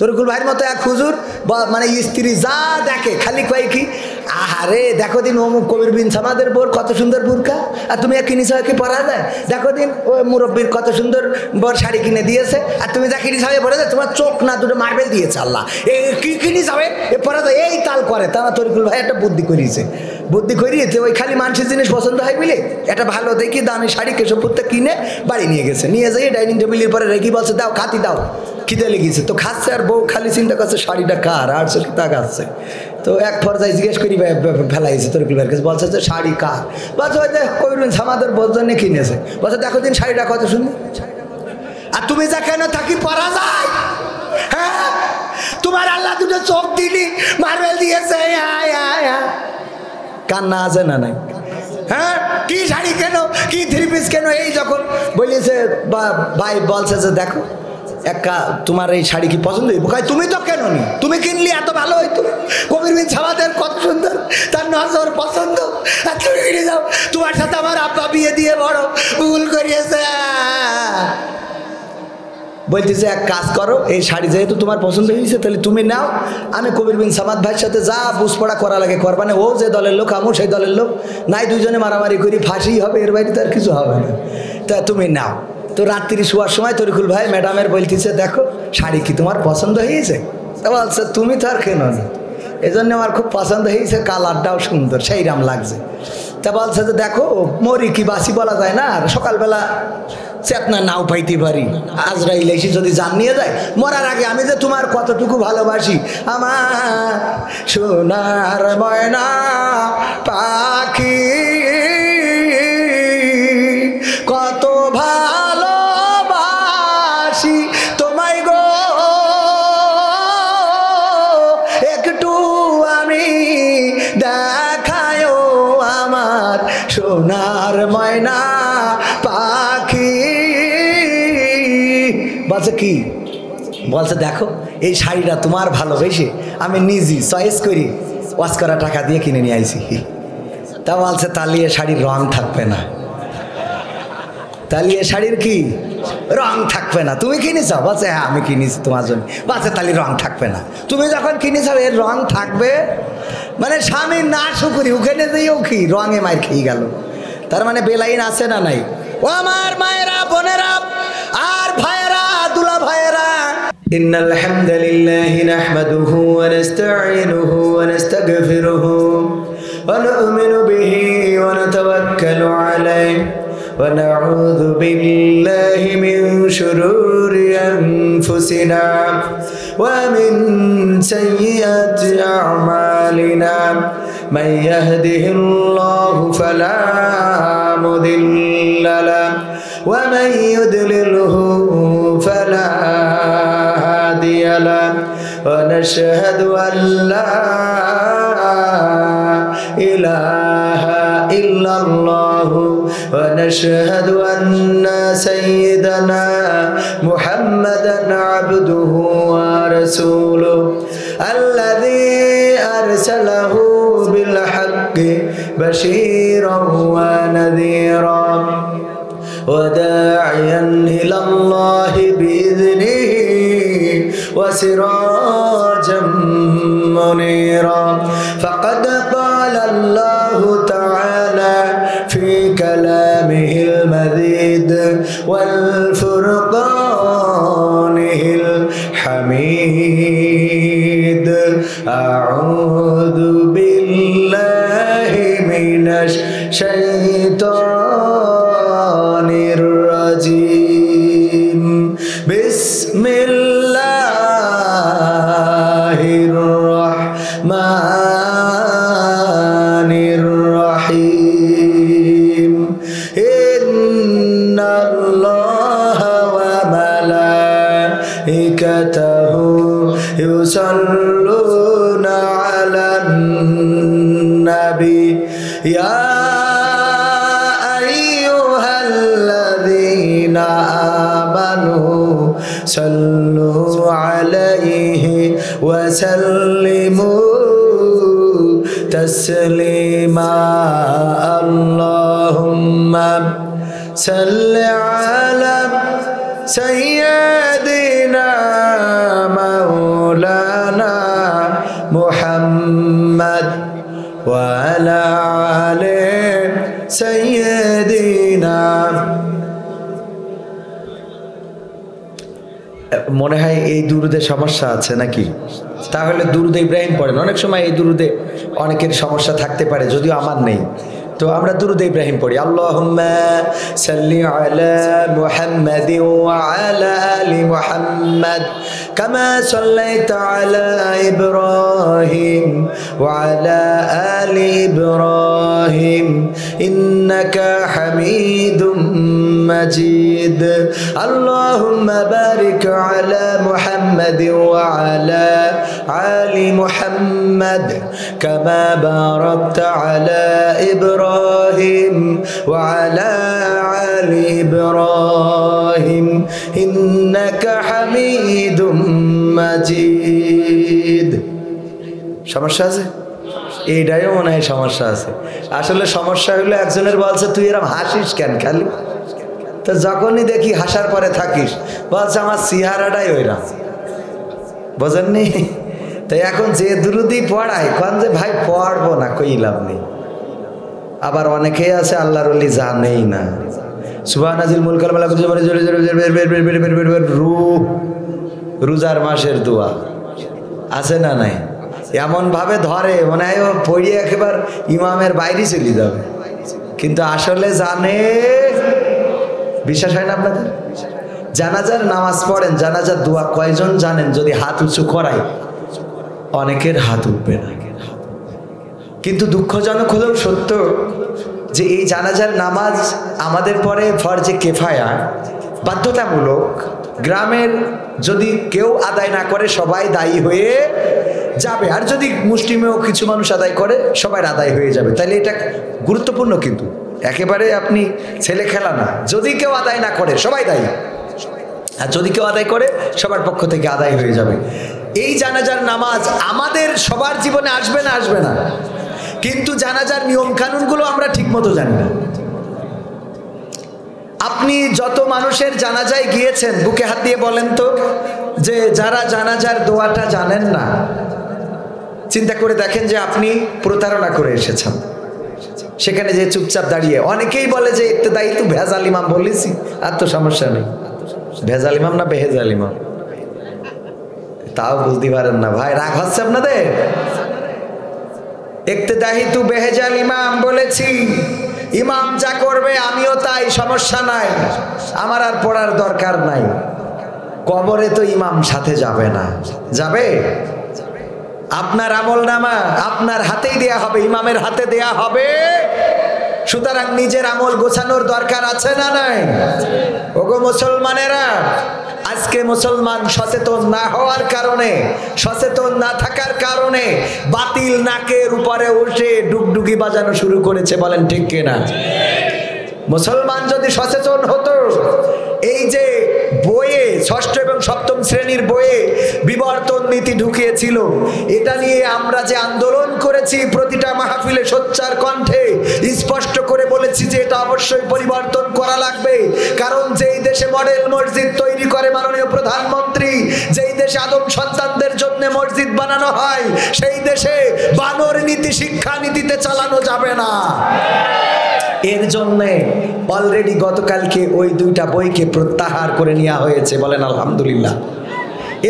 তরিকুল ভাইয়ের মতো এক হুজুর মানে স্ত্রী যা দেখে খালি কয় কি, আহারে দেখো দিন অমুক কবির বিন সামাদের বোর কত সুন্দর বুরকা, আর তুমি এক কিনিস কি পরা যায়, দেখো দিন ওই মুরব্বীর কত সুন্দর বর শাড়ি কিনে দিয়েছে, আর তুমি যা কিনিস হবে পরে যায়, তোমার চোখ না দুটো মার্বেল দিয়েছে আল্লাহ, কি কিনিস হবে এ পরা যায়, এই তাল করে। তা আমার তরিকুল ভাই একটা বুদ্ধি করিয়েছে, বুদ্ধি করিয়েছে ওই খালি মানুষের জিনিস পছন্দ হয় বলে একটা ভালো দেখি দামি শাড়ি কেশবপুরটা কিনে বাড়ি নিয়ে গেছে, নিয়ে যাই ডাইনিং টেবিলের পরে রেখে বলছে দাও খাতি দাও, খিদে লেগেছে তো খাচ্ছে, আর বউ খালি চিন্তা করছে শাড়িটা কার, আর সে তাকাচ্ছে। তো এক পর্যায়ে জিজ্ঞেস করি ফেলাইছে তরিকুল ভাইয়ের কাছে, বলছে যে শাড়ি কার, বলছে ওই যে কবির বিন সামাদের বোর জন্য কিনেছে, বলছে দেখো দিন শাড়িটা কত সুন্দর, আর তুমি যা কেন থাকি পরা যায়, হ্যাঁ তোমার আল্লাহ দুটো চোখ দিলি মার্বেল দিয়েছে, কান্না আছে না নাই, হ্যাঁ কি শাড়ি কেন, কি থ্রি পিস কেন, এই যখন বলিয়েছে ভাই বলছে যে দেখো একা তোমার এই শাড়ি কি পছন্দ হইব, তুমি তো কেন নি, তুমি কিনলি এত ভালো হইতো, কবির বিন সামাদের কত সুন্দর, তার নজর পছন্দ, আর তুমি কিনে যাও, তোমার সাথে আমার আব্বা বিয়ে দিয়ে বড় ভুল করিয়েছে। বলতেছে এক কাজ করো, এই শাড়ি যেহেতু তোমার পছন্দ হয়েছে তাহলে তুমি নাও, আমি কবির বিন সামাদ ভাইয়ের সাথে যা বুঝপড়া করা লাগে করবা না, ও যে দলের লোক আমু সেই দলের লোক, নাই দুজনে মারামারি করি ফাঁসি হবে, এর বাইরে তো আর কিছু হবে না, তা তুমি নাও। তো রাত্রি শোয়ার সময় তরিকুল ভাই ম্যাডামের বলতেছে দেখো শাড়ি কি তোমার পছন্দ হয়েছে, তা বলছে তুমি তো আর কেন না, এই জন্য আমার খুব পছন্দ হয়েছে, কালারটাও সুন্দর সেইরাম লাগছে। তা বলছে যে দেখো মরি কি বাসি বলা যায় না, আর সকালবেলা চেতনা নাও পাইতে পারি, আজরাইল এসে যদি জান নিয়ে যায়, মরার আগে আমি যে তোমার কতটুকু ভালোবাসি, আমার সোনার ময়না পাখি কত ভালোবাসি তোমায় গো, একটু আমি দেখায় আমার সোনার ময়না পাখি। বলছে কি, বলছে দেখো এই শাড়িটা তোমার ভালোবেসে আমি নিজে চয়েস করি ওয়াশ করা টাকা দিয়ে কিনে নিয়ে আইছি। তা বলছে তাহলে এ শাড়ির রং থাকবে না, তাহলে এ শাড়ির কি রং থাকবে না, তুমি কিনেছো, বলছে হ্যাঁ আমি কিনেছি তোমার জন্য, বলছে তাহলে রং থাকবে না, তুমি যখন কিনেছো এর রং থাকবে, মানে স্বামী না শুকুরি ওখানে দিয়েও কি রঙে মায়ের খেয়ে গেল, তার মানে বেলাইন আছে না নাই। ও আমার মায়েরা বোনেরা আর ভাইয়েরা দুলা ভাইয়েরা, ইন্নাল হামদুলিল্লাহি নাহমাদুহু ওয়া নাস্তাঈনুহু ওয়া নাস্তাগফিরুহু ওয়া নু'মিনু বিহি ওয়া নাতাওয়াক্কালু আলাইহি ওয়া নাউযু বিল্লাহি মিন শুরুরি আনফুসিনা ওয়া মিন সাইয়্যাতি আ'মালিনা মান ইয়াহদিহিল্লাহু ফালা মুদিল্লা লাহু ওয়া মান ইউদ্লিলহু ফালা হাদিয়া লাহু ওয়া নাশহাদু আন লা ইলাহা ইল্লাল্লাহু ওয়া নাশহাদু আন্না সাইয়্যিদানা মুহাম্মাদান আবদুহু ওয়া রাসূলুহু আল্লাযী আরসালাহু বিল হাক্কি বাশীরান ওয়া নাযীরান ওয়া দা'iয়ান ইলাল্লাহি বিইذনিহি ওয়া সিরাজাম মুনীরা। ফাকাদ ক্বালা আল্লাহু তাআলা ফি কালামিহিল মাজিদ ওয়াল ফুরকানিহিল হামিদ। আউযু বিল্লাহি মিনাশ শাইতানির রাজিম। বিসমিল্লাহির রাহমানির রাহিম। ইন্নাল্লাহা ওয়া মালাইকাতাহু ইউসাল্লুনা আলান নাবী ইয়া আইয়ুহাল্লাযীনা আমানু সাল্লু আলাইহি ওয়া সাল্লিমু তাসলিমা। আল্লাহুম্মা সাল্লি আলা সাইয়্যিদিনা মনে হয় এই দুরুদে সমস্যা আছে নাকি? তাহলে দুরুদে ইব্রাহিম পড়েন। অনেক সময় এই দুরুদে অনেকের সমস্যা থাকতে পারে, যদিও আমার নেই। তো আমরা দুরুদে ইব্রাহিম পড়ি, আল্লাহুম্মা সাল্লি আলা মুহাম্মাদিন ওয়া আলা আলি মুহাম্মাদ কামা সাল্লাইতা আলা ইব্রাহিম ওয়া আলা আলি ইব্রাহিম ইন্নাকা হামিদুম মাজিদ। আল্লাহুম্মা বারিক আলা মুহাম্মাদিন ওয়া আলা আলি মুহাম্মাদ কামা বারাকতা আলা ইব্রাহিম ওয়া আলা আলি ইব্রাহিম ইন্নাকা হামিদুম মাজিদ। সমস্যা আছে? এইটাইও মনে হয় সমস্যা আছে। আসলে সমস্যা হলো একজনের বলছে তুই এরকম হাসিস কেন খালি? তো যখনই দেখি হাসার পরে থাকিস, বলছে আমার চেহারাটাই ওইরা, বোঝেননি? তাই এখন যে দুরুদি পড়ায় কোন যে ভাই পড়বো না, কই লাভ নেই। আবার অনেকেই আছে আল্লাহর ওলি জানেই না। সুবহানাজিল মুলকাল মালাকুত রোজার মাসের দোয়া আছে না নাই? এমন ভাবে ধরে মনে হয় ও পড়িয়ে একেবারে ইমামের বাইরে চলে যাবে, কিন্তু আসলে জানে। বিশ্বাস হয় না আপনাদের? জানাজার নামাজ পড়েন, জানাজার দোয়া কয়জন জানেন? যদি হাত উঁচু করাই অনেকের হাত উঠবে না। কিন্তু দুঃখজনক হলেও সত্য যে এই জানাজার নামাজ আমাদের পরে ফরজে কেফায়া, বাধ্যতামূলক। গ্রামের যদি কেউ আদায় না করে সবাই দায়ী হয়ে যাবে, আর যদি মুসলিমেও কিছু মানুষ আদায় করে সবাই আদায় হয়ে যাবে। তাহলে এটা গুরুত্বপূর্ণ, কিন্তু একেবারে আপনি ছেলে খেলা না। যদি কেউ আদায় না করে সবাই দায়ী, আর যদি কেউ আদায় করে সবার পক্ষ থেকে আদায় হয়ে যাবে। এই জানাজার নামাজ আমাদের সবার জীবনে আসবে না, আসবে না, কিন্তু জানাজার নিয়ম কানুনগুলো আমরা ঠিক মতো জানি না। আপনি যত মানুষের জানাজায় গিয়েছেন বুকে হাত দিয়ে বলেন তো, যে যারা জানাজার দোয়াটা জানেন না, চিন্তা করে দেখেন যে আপনি প্রতারণা করে এসেছেন। সেখানে যে চুপচাপ দাঁড়িয়ে অনেকেই বলে যে ইবতেদাই তো ভেজাল ইমাম বলেছি, আর তো সমস্যা নেই। ভেজাল ইমাম না বেহেজাল ইমাম, তাও বুঝতে পারেন না ভাই, রাগ হচ্ছে আপনাদের? ইবতেদাই তো বেহেজাল ইমাম বলেছি, ইমাম যা করবে আমিও তাই, সমস্যা নাই, আমার আর পড়ার দরকার নাই। কবরে তো ইমাম সাথে যাবে না, যাবে? আপনার আমলনামা আপনার হাতেই দেয়া হবে, ইমামের হাতে দেয়া হবে। সুতরাং নিজের আমল গোছানোর দরকার আছে না নাই? ওগো মুসলমানেরা, আজকে মুসলমান সচেতন না হওয়ার কারণে, সচেতন না থাকার কারণে বাতিল নাকের উপরে উঠে ডুগডুগি বাজানো শুরু করেছে। বলেন ঠিক কিনা? মুসলমান যদি সচেতন হতো, এই যে বইয়ে ষষ্ঠ এবং সপ্তম শ্রেণীর বইয়ে বিবর্তন নীতি ঢুকিয়েছিল, এটা নিয়ে আমরা যে আন্দোলন করেছি, প্রতিটা মাহফিলে সোচ্চার কণ্ঠে স্পষ্ট করে বলেছি যে এটা অবশ্যই পরিবর্তন করা লাগবে। কারণ যেই দেশে মডেল মসজিদ তৈরি করে মাননীয় প্রধানমন্ত্রী, যেই দেশে আদম সন্তানদের জন্য মসজিদ বানানো হয়, সেই দেশে বানর নীতি শিক্ষা নীতিতে চালানো যাবে না। এর জন্যে অলরেডি গতকালকে ওই দুইটা বইকে প্রত্যাহার করে নেওয়া হয়েছে, বলেন আলহামদুলিল্লাহ,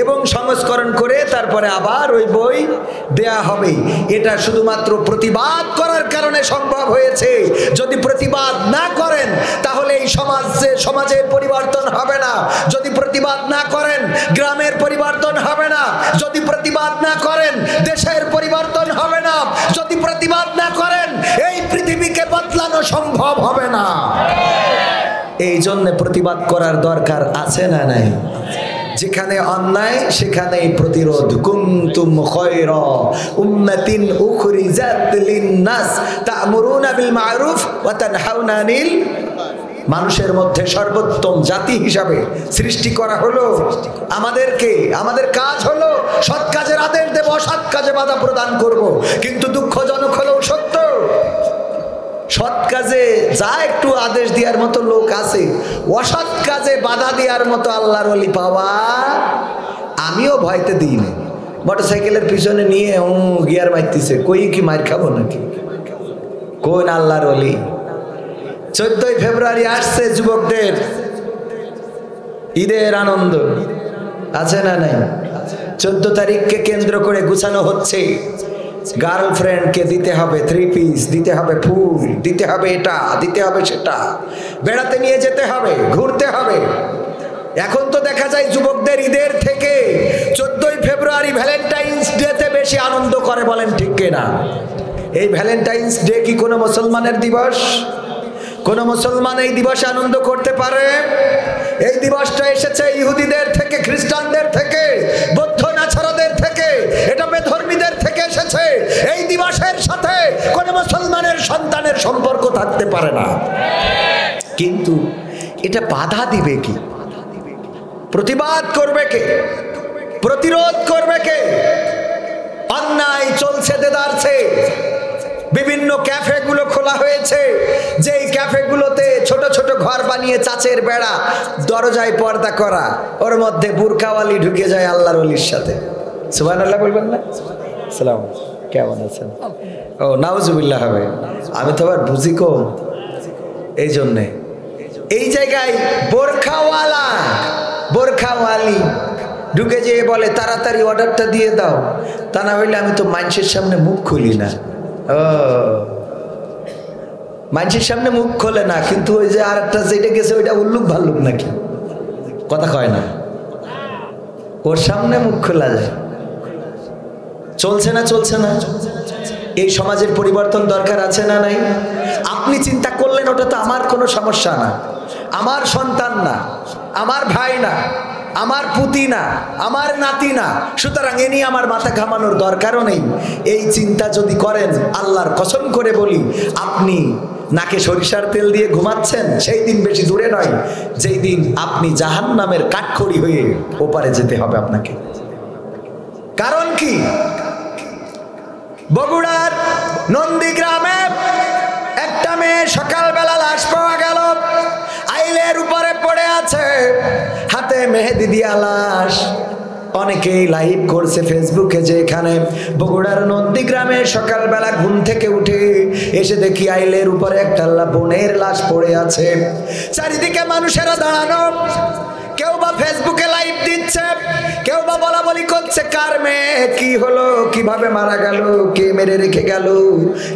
এবং সংস্করণ করে তারপরে আবার ওই বই দেয়া হবে। এটা শুধুমাত্র প্রতিবাদ করার কারণে সম্ভব হয়েছে। যদি প্রতিবাদ না করেন তাহলে এই সমাজের পরিবর্তন হবে না। যদি প্রতিবাদ না করেন গ্রামের পরিবর্তন হবে না। যদি প্রতিবাদ না করেন দেশের পরিবর্তন হবে না। যদি প্রতিবাদ না করেন এই পৃথিবীকে বদলানো সম্ভব হবে না। এই জন্য প্রতিবাদ করার দরকার আছে না নাই? যেখানে অন্যায় সেখানেই প্রতিরোধ। কুনতুম খায়রা উম্মাতিন উখরিজাত লিন-নাস তা'মুরুনা বিল মা'রুফ ওয়া তানহাউনা আনিল, মানুষের মধ্যে সর্বোত্তম জাতি হিসাবে সৃষ্টি করা হলো আমাদেরকে। আমাদের কাজ হলো সৎ কাজের আদেশ দেব, অসৎ কাজে বাধা প্রদান করব। কিন্তু দুঃখজনক হলেও সত্য, সৎ কাজে যা একটু আদেশ দেওয়ার মতো লোক আছে, অসৎ কাজে বাধা দেওয়ার মতো আল্লাহর ওলি পাওয়া আমিও ভয়তে দিই না। মোটরসাইকেলের পিছনে নিয়ে গিয়ার মারতেছে, কই কি মার খাবো নাকি? কোন আল্লাহর ওলি? 14ই ফেব্রুয়ারি আসছে, যুবকদের ঈদের আনন্দ। আছে না নাই? 14 তারিখকে কেন্দ্র করে গুছানো হচ্ছে। গার্লফ্রেন্ডকে দিতে হবে 3 পিস, দিতে হবে ফুল, দিতে হবে এটা, দিতে হবে সেটা, বেড়াতে নিয়ে যেতে হবে, ঘুরতে হবে। এখন তো দেখা যায় যুবকদের ঈদের থেকে 14ই ফেব্রুয়ারি ভ্যালেন্টাইন্স ডেতে বেশি আনন্দ করে, বলেন ঠিক কিনা? এই ভ্যালেন্টাইন্স ডে কি কোনো মুসলমানের দিবস? কোন মুসলমান এই দিবসে আনন্দ করতে পারে? এই দিবসটা এসেছে ইহুদিদের থেকে, খ্রিস্টানদের থেকে, বৌদ্ধ নাছারাদের থেকে, এটা বেধর্মীদের থেকে এসেছে। এই দিবসের সাথে কোন মুসলমানের সন্তানের সম্পর্ক থাকতে পারে না। কিন্তু এটা বাধা দিবে কি? প্রতিবাদ করবে কে? প্রতিরোধ করবে কে? অন্যায় চলছে দেদারছে। বিভিন্ন ক্যাফেগুলো খোলা হয়েছে, যেই ক্যাফেগুলোতে ছোট ছোট ঘর বানিয়ে চাচের বেড়া, দরজায় পর্দা করা, ওর মধ্যে বুরকাওয়ালি ঢুকে যায় আল্লাহর ওলির সাথে। সুবহানাল্লাহ বলবেন না? সালাম, কেমন আছেন? ও নাউজুবিল্লাহ হবে। আমি তো আবার বুঝি কম, এই জন্যে এই জায়গায় বোরখাওয়ালা বোরখাওয়ালি ঢুকে যেয়ে বলে তাড়াতাড়ি অর্ডারটা দিয়ে দাও, তা না হইলে আমি তো মানুষের সামনে মুখ খুলি না। ও মানুষের সামনে মুখ খোলে না, কিন্তু ওই যে আর একটা যেটা গেছে ওইটা উল্লুক ভাল্লুক নাকি, কথা কয় না, ওর সামনে মুখ খোলা যায়। চলছে না? চলছে না? এই সমাজের পরিবর্তন দরকার আছে না নাই? আপনি চিন্তা করলেন ওটা তো আমার কোনো সমস্যা না, আমার সন্তান না, আমার ভাই না, আমার পুতি না, আমার নাতি না, সুতরাং এ নিয়ে আমার মাথা ঘামানোর দরকারও নেই। এই চিন্তা যদি করেন, আল্লাহর কসম করে বলি, আপনি নাকে সরিষার তেল দিয়ে ঘুমাচ্ছেন, সেই দিন বেশি দূরে নয় যেই দিন আপনি জাহান্নামের কাঠখড়ি হয়ে ওপারে যেতে হবে আপনাকে। কারণ কি? বগুড়ার নন্দীগ্রামে একটা মেয়ে সকালবেলা লাশ পাওয়া গেল, আইলের উপরে পড়ে আছে, হাতে মেহেদি দিয়া লাশ। অনেকেই লাইভ করছে ফেসবুকে যে এখানে বগুড়ার নন্দীগ্রামে সকালবেলা ঘুম থেকে উঠে এসে দেখি আইলের উপরে একটা বোনের লাশ পড়ে আছে। চারিদিকে মানুষেরা দাঁড়ানো, কেউ বা ফেসবুকে লাইভ দিচ্ছে, কেউ বা বলা বলি করছে কার মেয়ে, কি হলো, কিভাবে মারা গেল, কে মেরে রেখে গেল,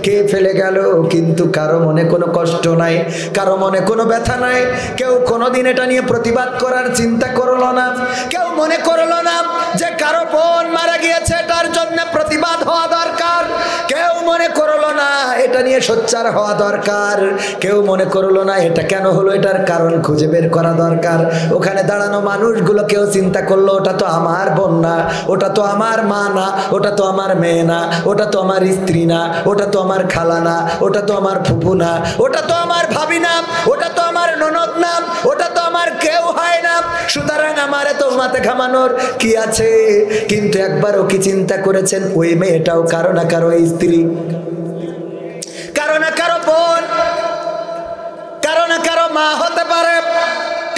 কে ফেলে গেল। কিন্তু কারো মনে কোনো কষ্ট নাই, কারো মনে কোনো ব্যথা নাই। কেউ কোনোদিন এটা নিয়ে প্রতিবাদ করার চিন্তা করলো না। কেউ মনে করলো না যে কারো বোন মারা গিয়েছে, তার জন্য প্রতিবাদ হওয়া দরকার। কেউ মনে করলো না এটা নিয়ে সোচ্চার হওয়া দরকার। কেউ মনে করলো না এটা কেন হলো, এটার কারণ খুঁজে বের করা দরকার। ওখানে দাঁড়ানো মানুষগুলো কেউ চিন্তা করলো ওটা তো আমার বোন না, ওটা তো আমার মা না, ওটা তো আমার মেয়ে না, ওটা তো আমার স্ত্রী না, ওটা তো আমার খালা না, ওটা তো আমার ফুপু না, ওটা তো আমার ভাবি না, ওটা তো আমার ননদ না, ওটা তো আমার কেউ হয় না। সুতরাং আমার এত মাথা ঘামানোর কি আছে? কিন্তু একবারও কি চিন্তা করেছেন ওই মেয়েটাও কারো না কারো স্ত্রী, কারো না কারো বোন, কারো না কারো মা হতে পারে,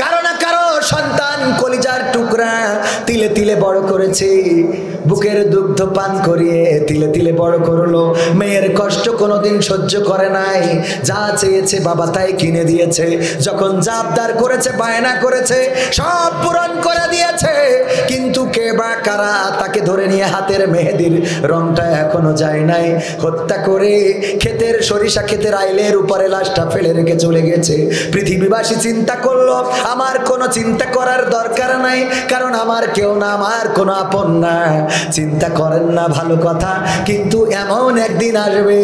কারো না কারো সন্তান, কলিজার টুকরা, তিলে তিলে বড় করেছে, বুকের দুগ্ধ পান করিয়ে তিলে তিলে বড় করলো। মেয়ের কষ্ট কোনোদিন সহ্য করে নাই, যা চেয়েছে বাবা তাই কিনে দিয়েছে। যখন জাবদার করেছে, বায়না করেছে, সব পূরণ করে দিয়েছে। কিন্তু কে বা কারা তাকে ধরে নিয়ে হাতের মেহেদির রংটা এখনো যায় নাই, হত্যা করে ক্ষেতের সরিষা ক্ষেতের আইলের উপরে লাশটা ফেলে রেখে চলে গেছে। পৃথিবীবাসী চিন্তা করলো আমার কোনো চিন্তা করার দরকার নাই, কারণ আমার কেউ না, আমার কোনো আপন না। চিন্তা করেন না, ভালো কথা, কিন্তু এমন একদিন আসবে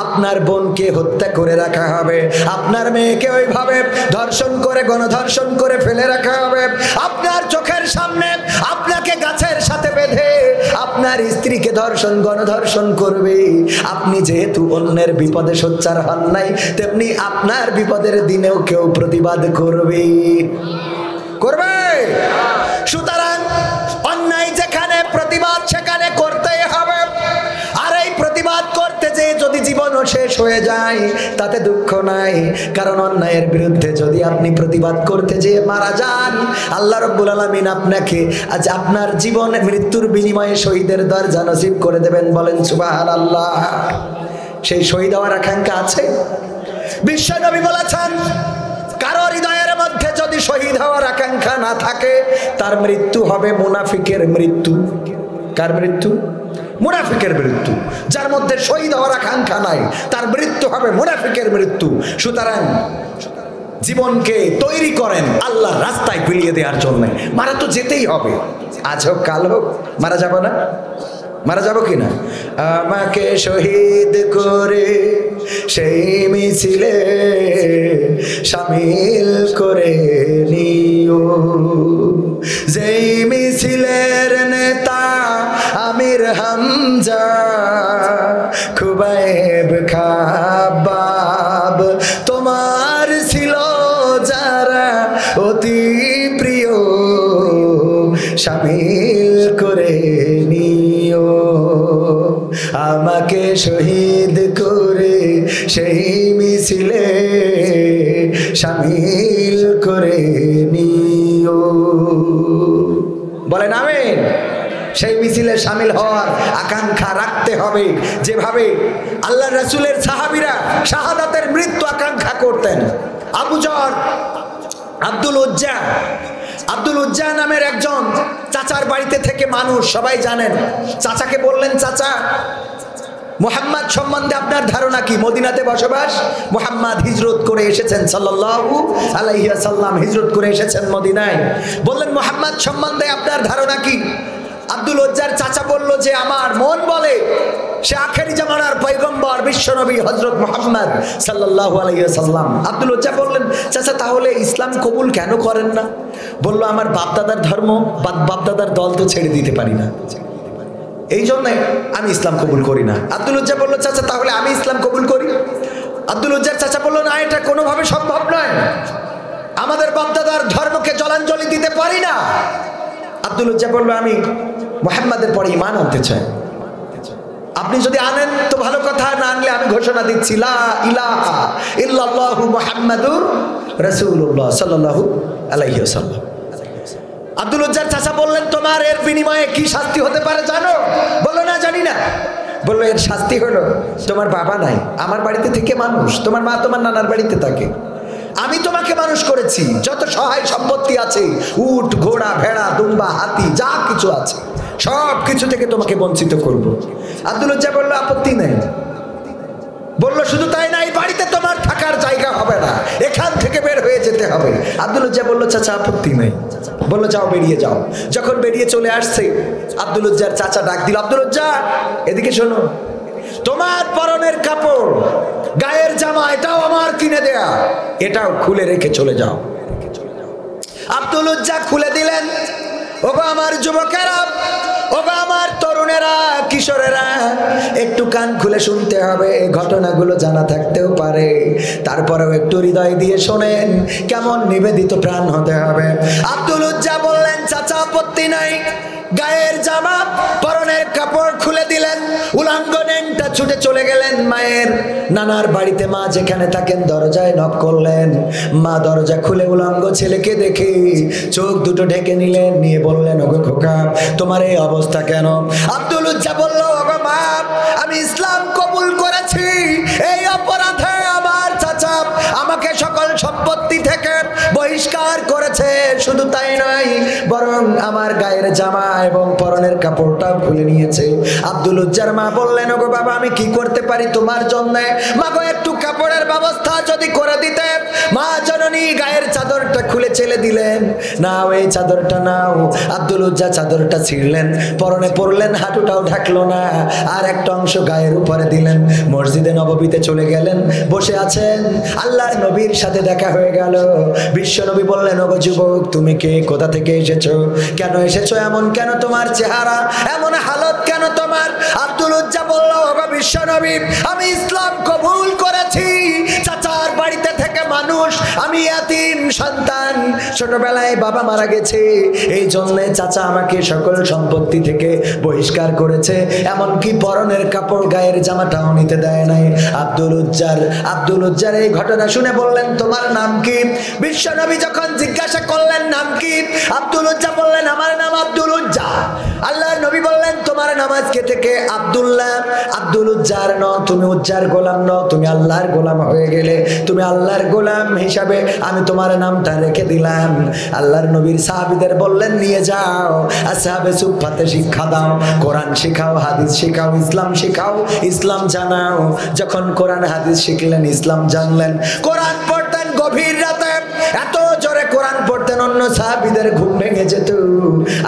আপনার বোনকে হত্যা করে রাখা হবে, আপনার মেয়েকে ওইভাবে ধর্ষণ করে, গণধর্ষণ করে ফেলে রাখা হবে। আপনার চোখের সামনে আপনাকে গাছের সাথে বেঁধে আপনার স্ত্রীকে ধর্ষণ গণধর্ষণ করবে। আপনি যেহেতু অন্যের বিপদে সোচ্চার হন নাই, তেমনি আপনার বিপদের দিনেও কেউ প্রতিবাদ করবে। সুতরাং অন্যায় যেখানে, প্রতিবাদ সেখানে করতেই হবে। আর এই প্রতিবাদ করতে যে যদি জীবনও শেষ হয়ে যায় তাতে দুঃখ নাই, কারণ অন্যায়ের বিরুদ্ধে যদি আপনি প্রতিবাদ করতে যেয়ে মারা যান, আল্লাহ রাব্বুল আলামিন আপনাকে আজ আপনার জীবন মৃত্যুর বিনিময়ে শহীদের দরজা নসিব করে দেবেন। বলেন সুবহানাল্লাহ। সেই শহীদ হওয়ার আকাঙ্ক্ষা আছে? বিশ্বনবী বলেছেন, কারো হৃদয়ের মধ্যে যদি শহীদ হওয়ার আকাঙ্ক্ষা না থাকে, তার মৃত্যু হবে মুনাফিকের মৃত্যু। কার মৃত্যু? মুনাফিকের মৃত্যু। যার মধ্যে শহীদ হওয়ার আকাঙ্ক্ষা নাই, তার মৃত্যু হবে মুনাফিকের মৃত্যু। সুতরাং জীবনকে তৈরি করেন আল্লাহর রাস্তায় বিলিয়ে দেওয়ার জন্য। মারা তো যেতেই হবে, আজ হোক কাল হোক, মারা যাব না? মারা যাব কি না? আমাকে শহীদ করে সেই মিছিলে শামিল করে নিও, যেই মিছিলের নেতা আমির হামজা, খুবাইব খাবাব তোমার ছিল যারা অতি প্রিয়, শামিল করে নিও। আমাকে শহীদ করে সেই মিছিলে শামিল করে নিও। বলেন আমিন। সেই মিছিলে শামিল হওয়ার আকাঙ্ক্ষা রাখতে হবে, যেভাবে আল্লাহ রাসূলের সাহাবীরা শাহাদাতের মৃত্যু আকাঙ্ক্ষা করতেন। আবু যর আব্দুল উজ্জা নামের একজন চাচার বাড়িতে থেকে মানুষ, সবাই জানেন। চাচাকে বললেন, চাচা মুহাম্মদ সম্বন্ধে আপনার ধারণা কি? মদিনাতে বসবাস, মুহাম্মদ হিজরত করে এসেছেন, সাল্লাল্লাহু আলাইহি ওয়াসাল্লাম হিজরত করে এসেছেন মদিনায়। বললেন মুহাম্মদ সম্বন্ধে আপনার ধারণা কি? আব্দুল উজ্জার চাচা বলল যে আমার মন বলে সে আখেরি জামানার পয়গম্বর বিশ্বনবী হযরত মুহাম্মদ সাল্লাল্লাহু আলাইহি ওয়াসাল্লাম। আব্দুল উজ্জা বললেন, চাচা তাহলে ইসলাম কবুল কেন করেন না? বলল আমার বাপদাদার ধর্ম, বাপদাদার দল তো ছেড়ে দিতে পারি না, এই জন্যে আমি ইসলাম কবুল করি না। আব্দুল উজ্জা বলল, চাচা তাহলে আমি ইসলাম কবুল করি। আব্দুল উজ্জার চাচা বলল, না, এটা কোনোভাবে সম্ভব নয়, আমাদের বাপদাদার ধর্মকে জলাঞ্জলি দিতে পারি না। আব্দুল উজ্জা বলল, আমি মুহাম্মাদের পরে ঈমান আনতে চাই। আপনি যদি আনেন তো ভালো কথা, না আনলে আমি ঘোষণা দিচ্ছি লা ইলাহা ইল্লাল্লাহু মুহাম্মাদুর রাসূলুল্লাহ সাল্লাল্লাহু আলাইহি ওয়াসাল্লাম। আব্দুল উজ্জার চাচা বললেন, তোমার এর বিনিময়ে কি শাস্তি হতে পারে জানো? বললো, না জানি না। বললো, এর শাস্তি হলো তোমার বাবা নাই, আমার বাড়িতে থেকে মানুষ, তোমার মা তোমার নানার বাড়িতে থাকে, আমি তোমাকে মানুষ করেছি, যত সহায় সম্পত্তি আছে, উট ঘোড়া ভেড়া দুম্বা হাতি যা কিছু আছে সব কিছু থেকে তোমাকে বঞ্চিত করব। আব্দুল উজ্জা বললো, আপত্তি নেই। বললো, শুধু তাই না, এই বাড়িতে তোমার থাকার জায়গা হবে না, এখান থেকে বের হয়ে যেতে হবে। আব্দুল উজ্জা বললো, চাচা আপত্তি নেই। বললো, যাও, বেরিয়ে যাও। যখন বেরিয়ে চলে আসছে, আব্দুল উজ্জার চাচা ডাক দিল, আব্দুল উজ্জা এদিকে শোনো, তোমার পরনের কাপড় গায়ের জামা এটাও আমার কিনে দেয়া, এটাও খুলে রেখে চলে যাও। আব্দুল উজ্জা খুলে দিলেন। ওগো আমার যুবকেরা, ওগো আমার তরুণেরা, কিশোরেরা, একটু কান খুলে শুনতে হবে, ঘটনাগুলো জানা থাকতেও পারে, তারপরেও একটু হৃদয় দিয়ে শোনেন, কেমন নিবেদিত প্রাণ হতে হবে। আব্দুল উজ্জা বললেন, চাচা আপত্তি নাই। গায়ের জামা পরনের কাপড় খুলে দিলেন, উলাঙ্গনেনটা ছুটে চলে গেলেন মায়ের নানার বাড়িতে। মা যেখানে থাকেন দরজায় নক করলেন, মা দরজা খুলে উলঙ্গ ছেলেকে দেখে চোখ দুটো ঢেকে নিলেন, নিয়ে বললেন, ওগো খোকা তোমার এই অবস্থা কেন? আব্দুল উজ্জা বলল, ওগো মা আমি ইসলাম কবুল করেছি, এই অপরাধে আমার চাচা আমাকে সকল সম্পত্তি থেকে বহিষ্কার করেছে। শুধু তাই নয়, বরং আমার গায়ের জামা এবং পরনের কাপড়টাও খুলে নিয়েছে। আব্দুল উজ্জার মা বললেন, ওগো বাবা আমি কি করতে পারি তোমার জন্য? মা গো একটু কাপড়ের ব্যবস্থা যদি করে দিতে। মা জননী গায়ের চাদরটা খুলে ছেলে দিলেন, নাও এই চাদরটা নাও। আব্দুল উজ্জা চাদরটা ছিঁড়লেন, পরনে পরলেন, হাঁটুটাও ঢাকলো না, আর একটা অংশ গায়ের উপরে দিলেন। মসজিদে নববীতে চলে গেলেন, বসে আছেন, আল্লাহর নবীর সাথে দেখা হয়ে গেল। বিশ্ব নবী বললেন, ওগো যুবক তুমি কে, কোথা থেকে এসেছো, কেন এসেছো, এমন কেন তোমার চেহারা, এমন হালত কেন তোমার? আব্দুল উজ্জা বলল, ওগো বিশ্ব নবী আমি ইসলাম কবুল করেছি, চাচার বাড়িতে থেকে মানুষ, আমি এতিম সন্তান, ছোটবেলায় বাবা মারা গেছে, এই জন্য চাচা আমাকে সকল সম্পত্তি থেকে বহিষ্কার করেছে, এমনকি পরনের কাপড় গায়ের জামাটাও নিতে দেয় নাই। আব্দুল উজ্জার এই ঘটনা শুনে বললেন, তোমার নাম কি? বিশ্ব নবী যখন জিজ্ঞাসা করলেন নাম কি? আব্দুল উজ্জা বললেন আমার নাম আব্দুল উজ্জা। আল্লাহর নবী বললেন তোমার নাম আজকে থেকে আব্দুল্লাহ। আব্দুল উজ্জার ন, তুমি উজ্জার গোলাম ন, তুমি আল্লাহর গোলাম হয়ে গেলে, তুমি আল্লাহর গোলাম হিসাবে আমি তোমার নামটা রেখে দিলাম। আল্লাহর নবীর সাহাবীদের বললেন নিয়ে যাও আসহাবে সুফফাতে শিক্ষা দাও, কোরআন শেখাও, হাদিস শেখাও, ইসলাম শেখাও, ইসলাম জানাও। যখন কোরআন হাদিস শিখলেন, ইসলাম জানলেন, কোরআন পড়তেন গভীর রাতে, এত জোরে কোরআন পড়তেন অন্য সাহাবীদের ঘুম ভেঙে যেত।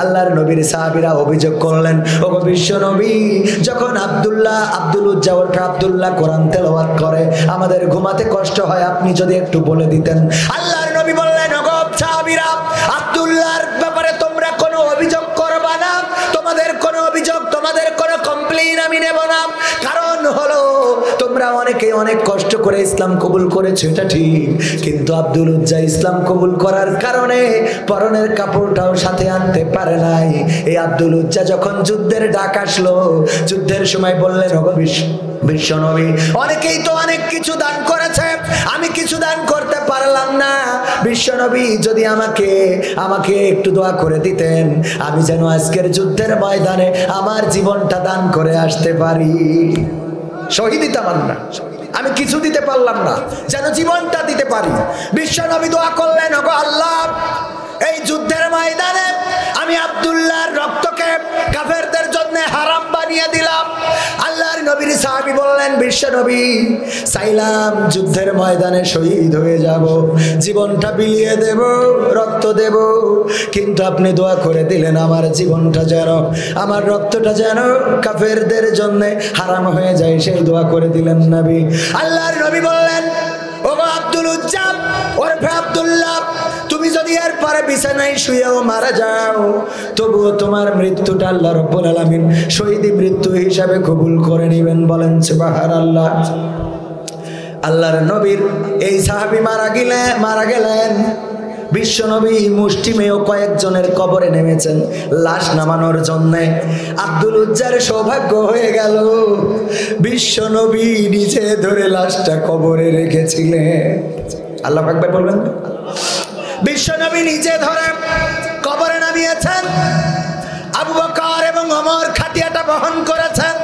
আল্লাহর নবীর সাহাবীরা অভিযোগ করলেন, ওগো বিশ্ব নবী, যখন আব্দুল উজ্জা ওরফে আব্দুল্লাহ কোরআন তেলাওয়াত করে আমাদের ঘুমাতে কষ্ট হয়, আপনি যদি একটু বলে দিতেন। আল্লাহর নবী বললেন, ওগো সাহাবীরা, আব্দুল্লাহর ব্যাপারে তোমরা কোনো অভিযোগ করবা না, তোমাদের কোনো অভিযোগ, তোমাদের কোনো কমপ্লেইন আমি নেব না। কারণ হলো তোমরা অনেকে অনেক কষ্ট করে ইসলাম কবুল করেছো, এটা ঠিক, কিন্তু আব্দুল উজ্জা ইসলাম কবুল করার কারণে পরনের কাপড়টাও সাথে আনতে পারে নাই। এই আব্দুল উজ্জা যখন যুদ্ধের ডাক আসলো, যুদ্ধের সময় বললেন, ওগো বিশ্ব নবী, অনেকেই তো অনেক কিছু দান করেছে, আমি কিছু দান করতে পারলাম না। বিশ্ব নবী যদি আমাকে একটু দোয়া করে দিতেন, আমি যেন আজকের যুদ্ধের ময়দানে আমার জীবনটা দান করে আসতে পারি। শহীদ দিতাম না, আমি কিছু দিতে পারলাম না, যেন জীবনটা দিতে পারি। বিশ্ব নবী দোয়া করলেন, ওগো আল্লাহ, এই যুদ্ধের ময়দানে আমি আব্দুল্লাহর রক্তকে কাফেরদের জন্য হারাম বানিয়ে দিলাম। আল্লাহর নবীর সাহাবী বললেন, বিশ্ব নবী, চাইলাম যুদ্ধের ময়দানে শহীদ হয়ে যাব, জীবনটা বিলিয়ে দেব, রক্ত দেব, কিন্তু আপনি দোয়া করে দিলেন আমার জীবনটা যেন, আমার রক্তটা যেন কাফেরদের জন্য হারাম হয়ে যায়, সেই দোয়া করে দিলেন নবী। আল্লাহর নবী বললেন, ওগো আব্দুল উজ্জা ওরফে আব্দুল্লাহ, তুমি যদি এর পরে বিছানায় শুয়েও মারা যাও, তবুও তোমার মৃত্যুটা আল্লাহ রাব্বুল আলামিন শহীদি মৃত্যু হিসাবে কবুল করে নেবেন। বলেন সুবহানাল্লাহ। আল্লাহর নবীর এই সাহাবী মারা গেলেন। বিশ্ব নবী মুষ্টিমেয় কয়েকজনের কবরে নেমেছেন লাশ নামানোর জন্য। আব্দুল উজ্জার সৌভাগ্য হয়ে গেল, বিশ্ব নবী নিজে ধরে লাশটা কবরে রেখেছিলেন। আল্লাহু আকবার বলবেন। বিশ্ব নবী নিজে ধরে কবরে নামিয়েছেন, আবু বকর এবং ওমর খাটিয়াটা বহন করেছেন,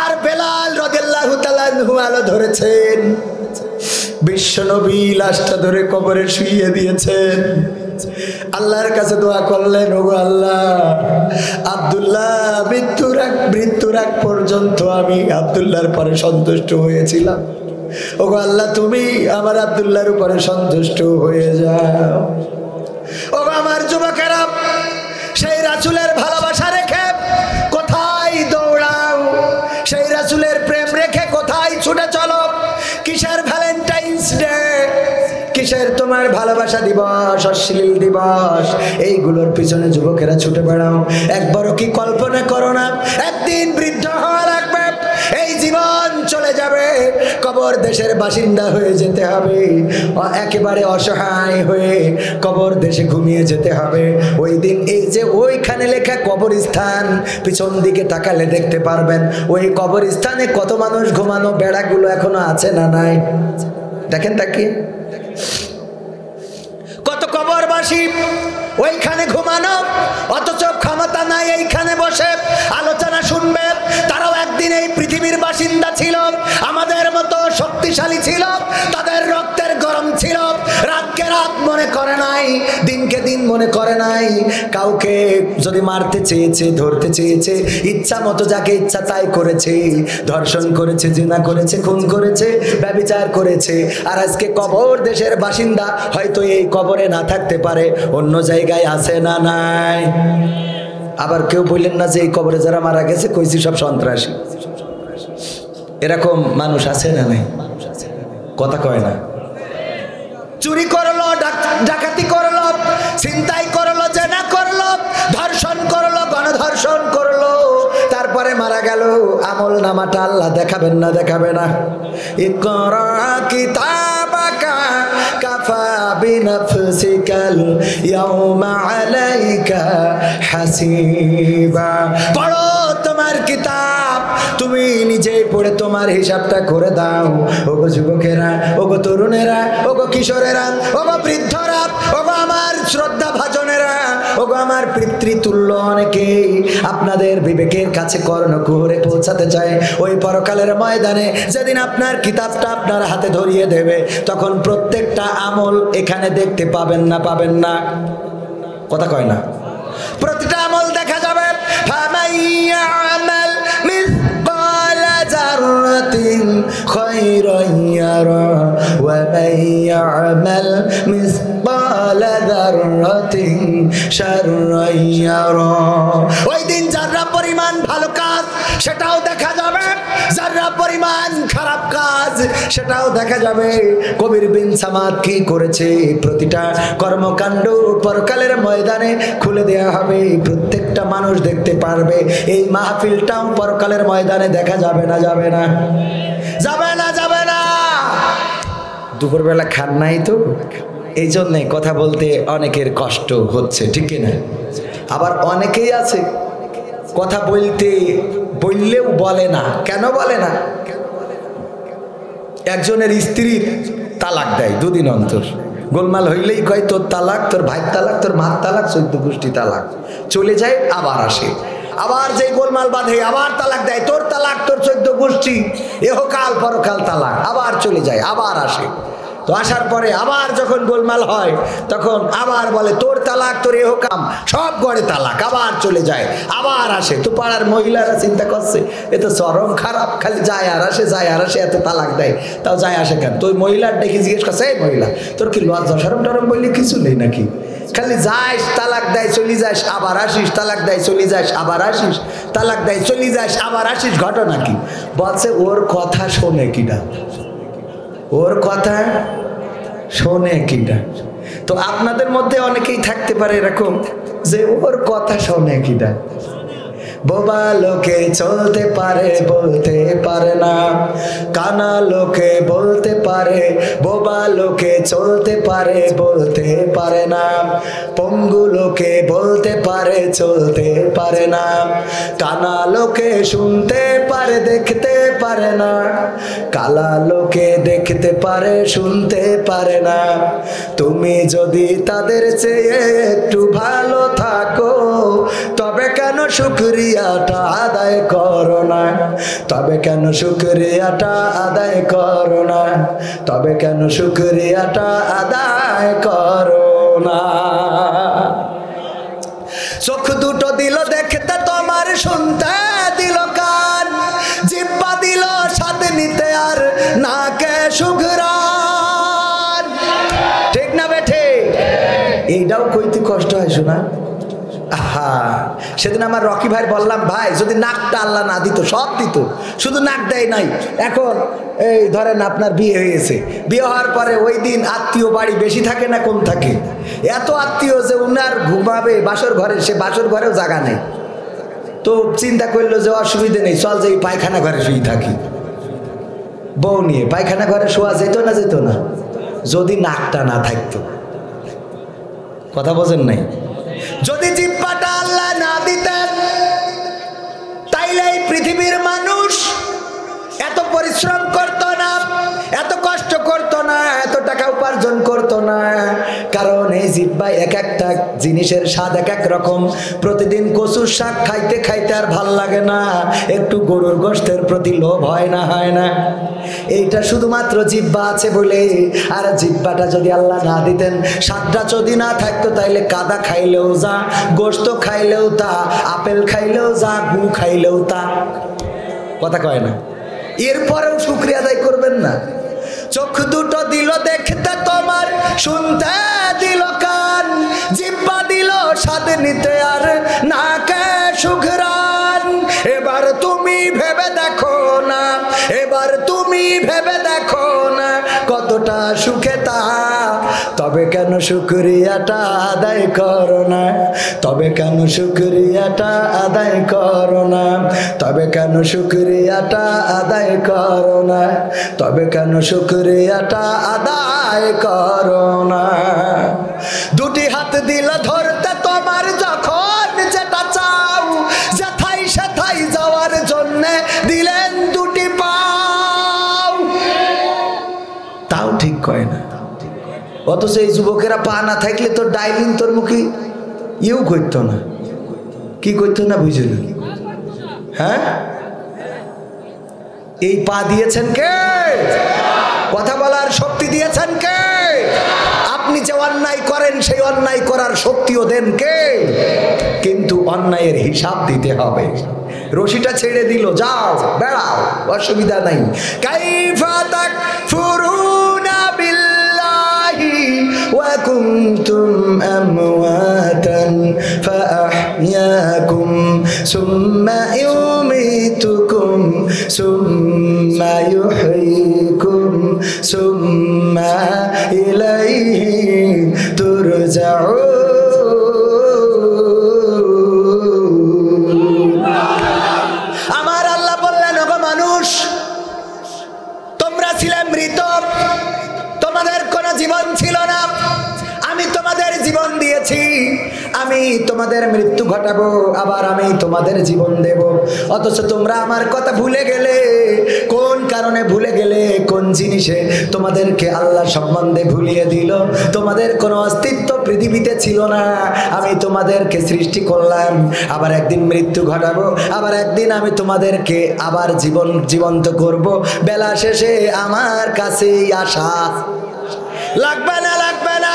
আর বেলাল রাদিয়াল্লাহু তাআলা আনহু আলো ধরেছেন। বিশ্ব নবী লাশটা ধরে কবরে শুইয়ে দিয়েছেন। আল্লাহর কাছে দোয়া করলেন, ওগো আল্লাহ, আব্দুল্লাহ মৃত্যুর আগ পর্যন্ত আমি আব্দুল্লাহর পরে সন্তুষ্ট হয়েছিলাম, ওগো আল্লাহ, তুমি আমার আব্দুল্লাহর উপরে সন্তুষ্ট হয়ে যাও। ওগো আমার যুবকেরা, সেই রাসূলের ভালোবাসা রেখে কোথায় দৌড়াও, সেই রাসূলের প্রেম রেখে কোথায় ছুটে চলো? কিসের ভ্যালেন্টাইন্স ডে, কিসের তোমার ভালোবাসা দিবস, অশ্লীল দিবস, এইগুলোর পিছনে যুবকেরা ছুটে বেড়াও। একবারও কি কল্পনা করো না একদিন বৃদ্ধ হওয়া লাগবে, এই জীবন চলে যাবে, কবর দেশের বাসিন্দা হয়ে যেতে হবে, একেবারে অসহায় হয়ে কবর দেশে ঘুমিয়ে যেতে হবে। ওই দিন এই যে ওইখানে লেখা কবরস্থান, পিছন দিকে তাকালে দেখতে পারবেন ওই কবরস্থানে কত মানুষ ঘুমানো, বেড়াগুলো এখনো আছে না নাই? দেখেন তাকিয়ে, কত কবরবাসী ওইখানে ঘুমানো, অথচ ক্ষমতা নাই এইখানে বসে আলোচনা শুনবে। তারাও একদিন এই পৃথিবীর বাসিন্দা ছিল, আমাদের মতো শক্তিশালী ছিল, তাদের রক্তের গরম ছিল, রাতকে রাত মনে করে নাই, দিনকে দিন মনে করে নাই। কাউকে যদি মারতে চেয়েছে, ধরতে চেয়েছে, ইচ্ছা মতো যাকে ইচ্ছা তাই করেছে, ধর্ষণ করেছে, জিনা করেছে, খুন করেছে, ব্যভিচার করেছে। আর আজকে কবর দেশের বাসিন্দা, হয়তো এই কবরে না থাকতে পারে, অন্য জায়গায় আছে না নাই? আবার কেউ বললেন না যে এই কবরে যারা মারা গেছে কইছি সব সন্ত্রাসী, এরকম মানুষ আছে না নাই? কথা কয় না। চুরি করলো, ডাকাতি করলো, ছিনতাই করলো, জেনা করলো, ধর্ষণ করলো, গণধর্ষণ করলো, তারপরে মারা গেল। আমল নামাটা আল্লাহ দেখাবেন না? দেখাবে না? ইকরা কিতাবাকা কাফা বিনাফসিকাল ইয়াউমা আলাইকা হাসিবা। পড়ো তোমার কিতাব, তুমি তুমি নিজেই পড়ে তোমার হিসাবটা করে দাও। ওগো যুবকেরা, ওগো তরুণেরা, ওগো কিশোরেরা, ওগো বৃদ্ধরা, ওগো আমার শ্রদ্ধা ভাজনেরা, ওগো আমার পিতৃতুল্য অনেকেই আপনাদের বিবেকের কাছে কর্ণকুহরে পৌঁছাতে চায়। ওই পরকালের ময়দানে যেদিন আপনার কিতাবটা আপনার হাতে ধরিয়ে দেবে, তখন প্রত্যেকটা আমল এখানে দেখতে পাবেন না? পাবেন না? কথা কয় না? প্রতিটা আমল দেখা যাবে। ফামাইয়ামাল মিসকালা যাররাতিন খায়রান ইয়ারা ওয়া মাইয়ামাল মিসকালা যাররাতিন শাররান ইয়ারা। ওই দিন যারা পরিমাণ ভালো কাজ সেটাও দেখা যাবে, যারা পরিমাণ খারাপ কাজ সেটাও দেখা যাবে। কবির বিন সামাদ কি করেছে প্রতিটা কর্মকাণ্ড পরকালের ময়দানে খুলে দেয়া হবে, প্রত্যেকটা মানুষ দেখতে পারবে। এই মাহফিলটাও পরকালের ময়দানে দেখা যাবে না? যাবে না? যাবে না? যাবে না? দুপুরবেলা খান নাই তো, এই জন্যে কথা বলতে অনেকের কষ্ট হচ্ছে, ঠিক কিনা? আবার অনেকেই আছে কথা বললেও বলে না। কেন বলে না? একজনের স্ত্রীর তালাক দেয় দুদিন অন্তর, গোলমাল হইলেই কয় তোর তালাক, তোর ভাইয়ের তালাক, তোর মার তালাক, 14 গোষ্ঠী তালাক। চলে যায়, আবার আসে, আবার যে গোলমাল বাঁধে আবার তালাক দেয়, তোর তালাক, তোর 14 গোষ্ঠী, এহকাল পরকাল তালাক। আবার চলে যায়, আবার আসে। তো আসার পরে আবার যখন গোলমাল হয় তখন আবার বলে তোর তালাক, তোর এহকাম, সব গড়ে তালাক। আবার চলে যায়, আবার আসে। তো পাড়ার মহিলারা চিন্তা করছে এ তো চরম খারাপ, খালি যায় আর আসে, যায় আর আসে, এত তালাক দেয়, তাও যায় আসে কেন? তো ওই মহিলার ডেকে জিজ্ঞেস করছে, এই মহিলা তোর কি লজ্জা শরম টরম বললে কিছু নেই নাকি? খালি যাস, তালাক দেয়, চলে যাস, আবার আসিস, তালাক দেয়, চলে যাস, আবার আসিস, তালাক দেয়, চলে যাস, আবার আসিস, ঘটনা কি? বলছে ওর কথা শোনে কিনা, ওর কথা শোনে কিনা। তো আপনাদের মধ্যে অনেকেই থাকতে পারে এরকম যে ওর কথা শোনে কিনা। বোবা লোকে চলতে পারে, বলতে পারে না। কানা লোকে বলতে পারে, বোবা লোকে চলতে পারে, বলতে পারে না। পঙ্গু লোকে বলতে পারে, চলতে পারে না। কানা লোকে শুনতে পারে, দেখতে পারে না। কালা লোকে দেখতে পারে, শুনতে পারে না। তুমি যদি তাদের চেয়ে একটু ভালো থাকো, তবে কেন শুকরিয়াটা আদায় করো না? তবে কেন শুকরিয়াটা আদায় করো না? তবে কেন শুকরিয়াটা আদায় করো না? চোখ দুটো দিল দেখতে তোমার, শুনতে দিল কান, জিহ্বা দিল স্বাদ নিতে আর নাকে সুঘ্রাণ। ঠিক না বেঠে? এইটাও কইতে কষ্ট হয় শোনা। আহা, সেদিন আমার রকি ভাই বললাম, ভাই যদি নাকটা আল্লাহ না দিত, সব দিত, শুধু নাক দেয় নাই। এখন এই ধরেন আপনার বিয়ে হয়েছে, বিয়ে হওয়ার পরে ওই দিন আত্মীয় বাড়ি বেশি থাকে না কম থাকে? এত আত্মীয় যে উনার ঘুমাবে বাসর ঘরে, সে বাসর ঘরেও জায়গা নেই। তো চিন্তা করলো যে অসুবিধে নেই, চল যে পায়খানা ঘরে শুয়ে থাকি। বউ নিয়ে পায়খানা ঘরে শোয়া যেত না? যেত না যদি নাকটা না থাকতো। কথা বোঝেন নাই? যদি জিহ্বাটা আল্লাহ না দিতেন, তাইলে এই পৃথিবীর মানুষ এত পরিশ্রম করতো না, এত কষ্ট করতো না, এত টাকা উপার্জন করতো না। কারণ এই জিহ্বায় এক একটা জিনিসের স্বাদ এক এক রকম। প্রতিদিন কচুর শাক খাইতে খাইতে আর ভাল লাগে না, একটু গরুর গোশতের প্রতি লোভ হয় না? হয় না? এইটা শুধুমাত্র জিহ্বা আছে বলে। আর জিহ্বাটা যদি আল্লাহ না দিতেন, স্বাদটা যদি না থাকতো, তাইলে কাদা খাইলেও যা, গোশত খাইলেও তা, আপেল খাইলেও যা, গু খাইলেও তা। কথা কয় না? এরপরেও শুকরিয়া আদায় করবেন না? চোখ দুটো দিল দেখতে তোমার, শুনতে দিল কান, জিহ্বা দিল স্বাদ নিতে আর নাকে সুঘ্রাণ। এবার তুমি ভেবে দেখো না, এবার তুমি ভেবে দেখো না কতটা সুখে তা। তবে কেন শুকরিয়াটা আদায় করো না? তবে কেন শুকরিয়াটা আদায় করো না? তবে কেন শুকরিয়াটা আদায় করো না? তবে কেন শুকরিয়াটা আদায় করো না? দুটি হাত দিল ধরতে তোমার, যখন যেটা চাও, যেথায় সেথায় যাওয়ার জন্যে দিলে কয় না। অথচ এই যুবকেরা পা না থাকলে তোর ডাইলিং তোর মুখে ইউ করতো না, কি করতো না বুঝলি? হ্যাঁ, এই পা দিয়েছেন কে? কথা বলার শক্তি দিয়েছেন কে? আপনি যে অন্যায় করেন সেই অন্যায় করার শক্তিও দেন কে? কিন্তু অন্যায়ের হিসাব দিতে হবে। রশিটা ছেড়ে দিল, যাও বেড়াও, অসুবিধা নাই। কাইফা তাকফুরুনা বিল্লাহি ওয়া কুনতুম আমওয়াতান ফাআহইয়াকুম সুম্মা ইউমীতুকুম সুম্মা ইউহয়িকুম সুম্মা ইলাইহি তুরজাউন। আমার আল্লাহ বললেন, ওগো মানুষ, তোমরা ছিলে মৃত, তোমাদের কোনো জীবন ছিল না, আমি তোমাদের জীবন দিয়েছি, আমি তোমাদের মৃত্যু ঘটাবো, আবার আমি তোমাদের জীবন দেব। অথচ তোমরা আমার কথা ভুলে গেলে। কোন কারণে ভুলে গেলে? কোন জিনিসে তোমাদেরকে আল্লাহ সম্বন্ধে ভুলিয়ে দিল? তোমাদের কোনো অস্তিত্ব পৃথিবীতে ছিল না, আমি তোমাদেরকে সৃষ্টি করলাম, আবার একদিন মৃত্যু ঘটাবো, আবার একদিন আমি তোমাদেরকে আবার জীবন্ত করব। বেলা শেষে আমার কাছেই আসা। লাগবে না, লাগবে না,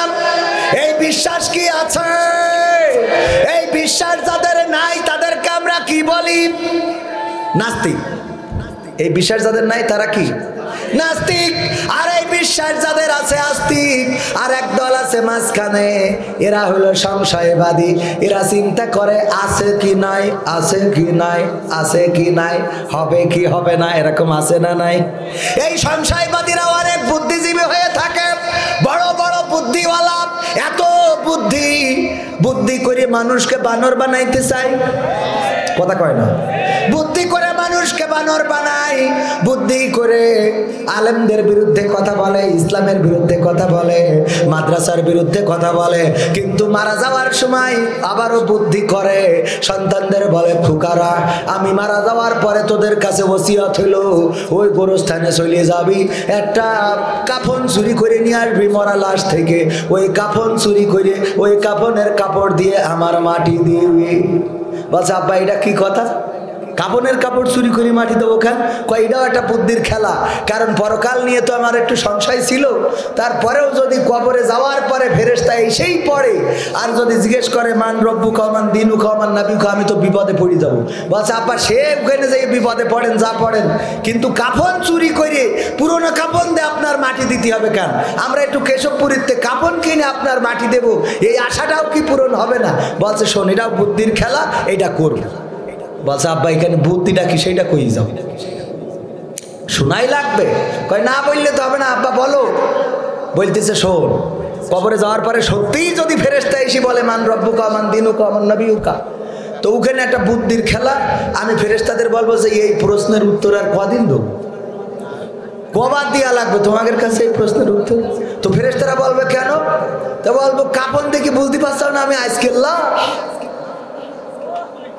এই বিশ্বাস কি আছে? এই বিশ্বাস যাদের নাই তাদেরকে আমরা কি বলি? নাস্তিক। এই বিশ্বাস যাদের নাই তারা কি? নাস্তিক। আর এই বিশ্বাস যাদের আছে আস্তিক। আর একদল আছে মাঝখানে, এরা হলো সংশয়বাদী। এরা চিন্তা করে আছে কি নাই, আছে কি নাই, আছে কি নাই, হবে কি হবে না, এরকম আছে না নাই? এই সংশয়বাদীরা অনেক বুদ্ধিজীবী হয়ে থাকে, বড় বড় বুদ্ধিওয়ালা, এত বুদ্ধি, বুদ্ধি করে মানুষকে বানর বানাইতে চায়। কথা কয় না? বুদ্ধি করে মানুষকে বানর বানায়, বুদ্ধি করে আলেমদের বিরুদ্ধে কথা বলে, ইসলামের বিরুদ্ধে কথা বলে, মাদ্রাসার বিরুদ্ধে কথা বলে, কিন্তু মারা যাওয়ার সময় আবারও বুদ্ধি করে, সন্তানদের বলে, ফুকারা আমি মারা যাওয়ার পরে তোদের কাছে ওসিয়ত হইল, ওই গোরস্থানে চলে যাবি, একটা কাফন চুরি করে নিয়ে আসবি মরা লাশ থেকে, ওই কাফন চুরি করে ওই কাফনের কাপড় দিয়ে আমার মাটি দিবি। বলছে, আব্বা এটা কি কথা? কাপনের কাপড় চুরি করে মাটি দেবো কেন? কয় এটাও একটা বুদ্ধির খেলা, কারণ পরকাল নিয়ে তো আমার একটু সংশয় ছিল, তারপরেও যদি কবরে যাওয়ার পরে ফেরেশতা এসেই পড়ে আর যদি জিজ্ঞেস করে মান রব্বুকা মান দীনুকা মান নাবিয়ুকা, আমি তো বিপদে পড়ে যাবো। বলছে, আপা সে ওখানে যাই বিপদে পড়েন, যা পড়েন, কিন্তু কাফন চুরি করে পুরোনো কাফন দিয়ে আপনার মাটি দিতে হবে কেন? আমরা একটু কেশবপুরীতে কাফন কিনে আপনার মাটি দেব, এই আশাটাও কি পূরণ হবে না? বলছে, শোন, এটাও বুদ্ধির খেলা, এটা করবো। বলছে, আব্বা এখানে বুদ্ধিটা কি সেইটা কই যাও, শোনাই লাগবে? কয় না, বললে তো হবে না আব্বা, বলো। বলতেছে, শোন, কবরে যাওয়ার পরে সত্যিই যদি ফেরেশতা এসে বলে মান রব্বুকা মান দীনুকা মান নাবিয়ুকা, তো ওখানে একটা বুদ্ধির খেলা, আমি ফেরেশতাদের বলবো যে এই প্রশ্নের উত্তর আর কদিন দেবো, কবার দেওয়া লাগবে তোমাদের কাছে এই প্রশ্নের উত্তর? তো ফেরেশতারা বলবে কেন? তো বলবো, কাপন দেখে বুঝতে পারছো না আমি আজকে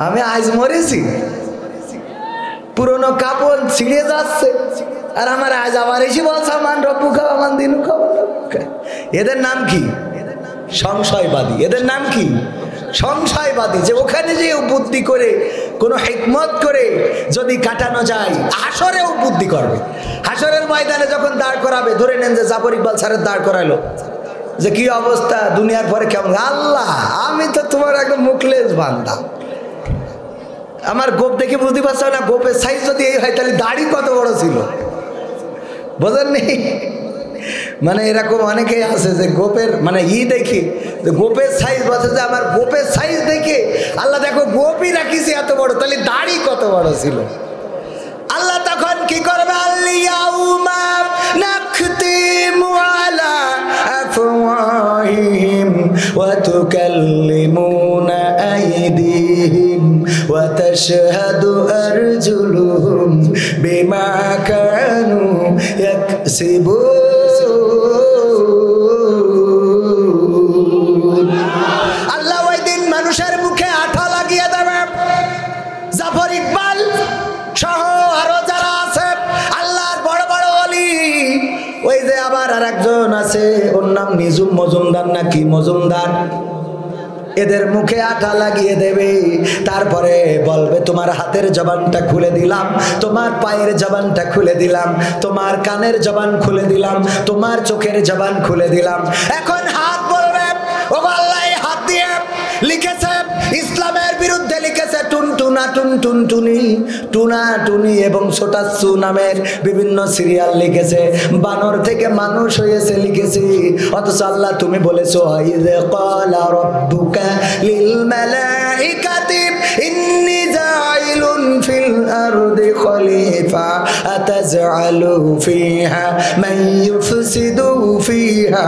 আমি আজ মরেছি, পুরনো কাপড় ছিঁড়ে যাচ্ছে, আর আমার আজ আবার এসে বলছে মান রব্বুকা মান দীনুকা। এদের নাম কি? সংশয়বাদী। এদের নাম কি? সংশয়বাদী। যে ওখানে যে বুদ্ধি করে কোনো হিকমত করে যদি কাটানো যায়, হাসরেও বুদ্ধি করবে। হাসরের ময়দানে যখন দাঁড় করাবে, ধরে নেন যে জাফর ইকবাল স্যারের দাঁড় করাইলো, যে কি অবস্থা দুনিয়ার পরে কেমন? আল্লাহ, আমি তো তোমার একদম মুখলেস বান্দা, আমার গোপ দেখে বুঝতে পারছো না? গোপের সাইজ যদি এই হয় তাহলে দাড়ি কত বড় ছিল, বোঝেননি? মানে এরকম অনেকেই আছে যে গোপের মানে দেখি গোপের সাইজ, বলছে যে আমার গোপের সাইজ দেখে আল্লাহ দেখো গোপই রাখিছে এত বড়, তাহলে দাড়ি কত বড় ছিল। আল্লাহ তখন কি করবে? আল-ইয়াউমা নাখতিমু আলা আফওয়াহিহিম ওয়া তুকাল্লিমুনা আইদিহিম ওয়া তাশহাদু আরজুলুহুম বিমা কানু ইয়াকসিবুন। আল্লাহ ওই দিন মানুষের মুখে আঠা লাগিয়ে দেবে। জাফর ইকবাল সহ আরো যারা আছে আল্লাহর বড় বড় ওলি, ওই যে আবার আর একজন আছে, ওর নাম নিজুম মজুমদার নাকি মজুমদার। এদের মুখে আঠা লাগিয়ে দেবে, তারপরে বলবে তোমার হাতের জবানটা খুলে দিলাম, তোমার পায়ের জবানটা খুলে দিলাম, তোমার কানের জবান খুলে দিলাম, তোমার চোখের জবান খুলে দিলাম। এখন হাত বলবে ও আল্লাহ, হাত দিয়ে লিখেছে ইসলামের বিরুদ্ধে লিখেছে টুনটুনা টুনটুনটুনি, টুনা টুনি এবং ছোটাচ্ছু নামের বিভিন্ন সিরিয়াল লিখেছে, বানর থেকে মানুষ হয়েছে লিখেছি। অথচ আল্লাহ তুমি বলেছো ইযে ক্বালা রাব্বুকা লিল মালাইকাতি ইন্নী জাইলুন ফিল আরদি খলিফা আতাজআলু ফিহা মান ইউফসিদু ফিহা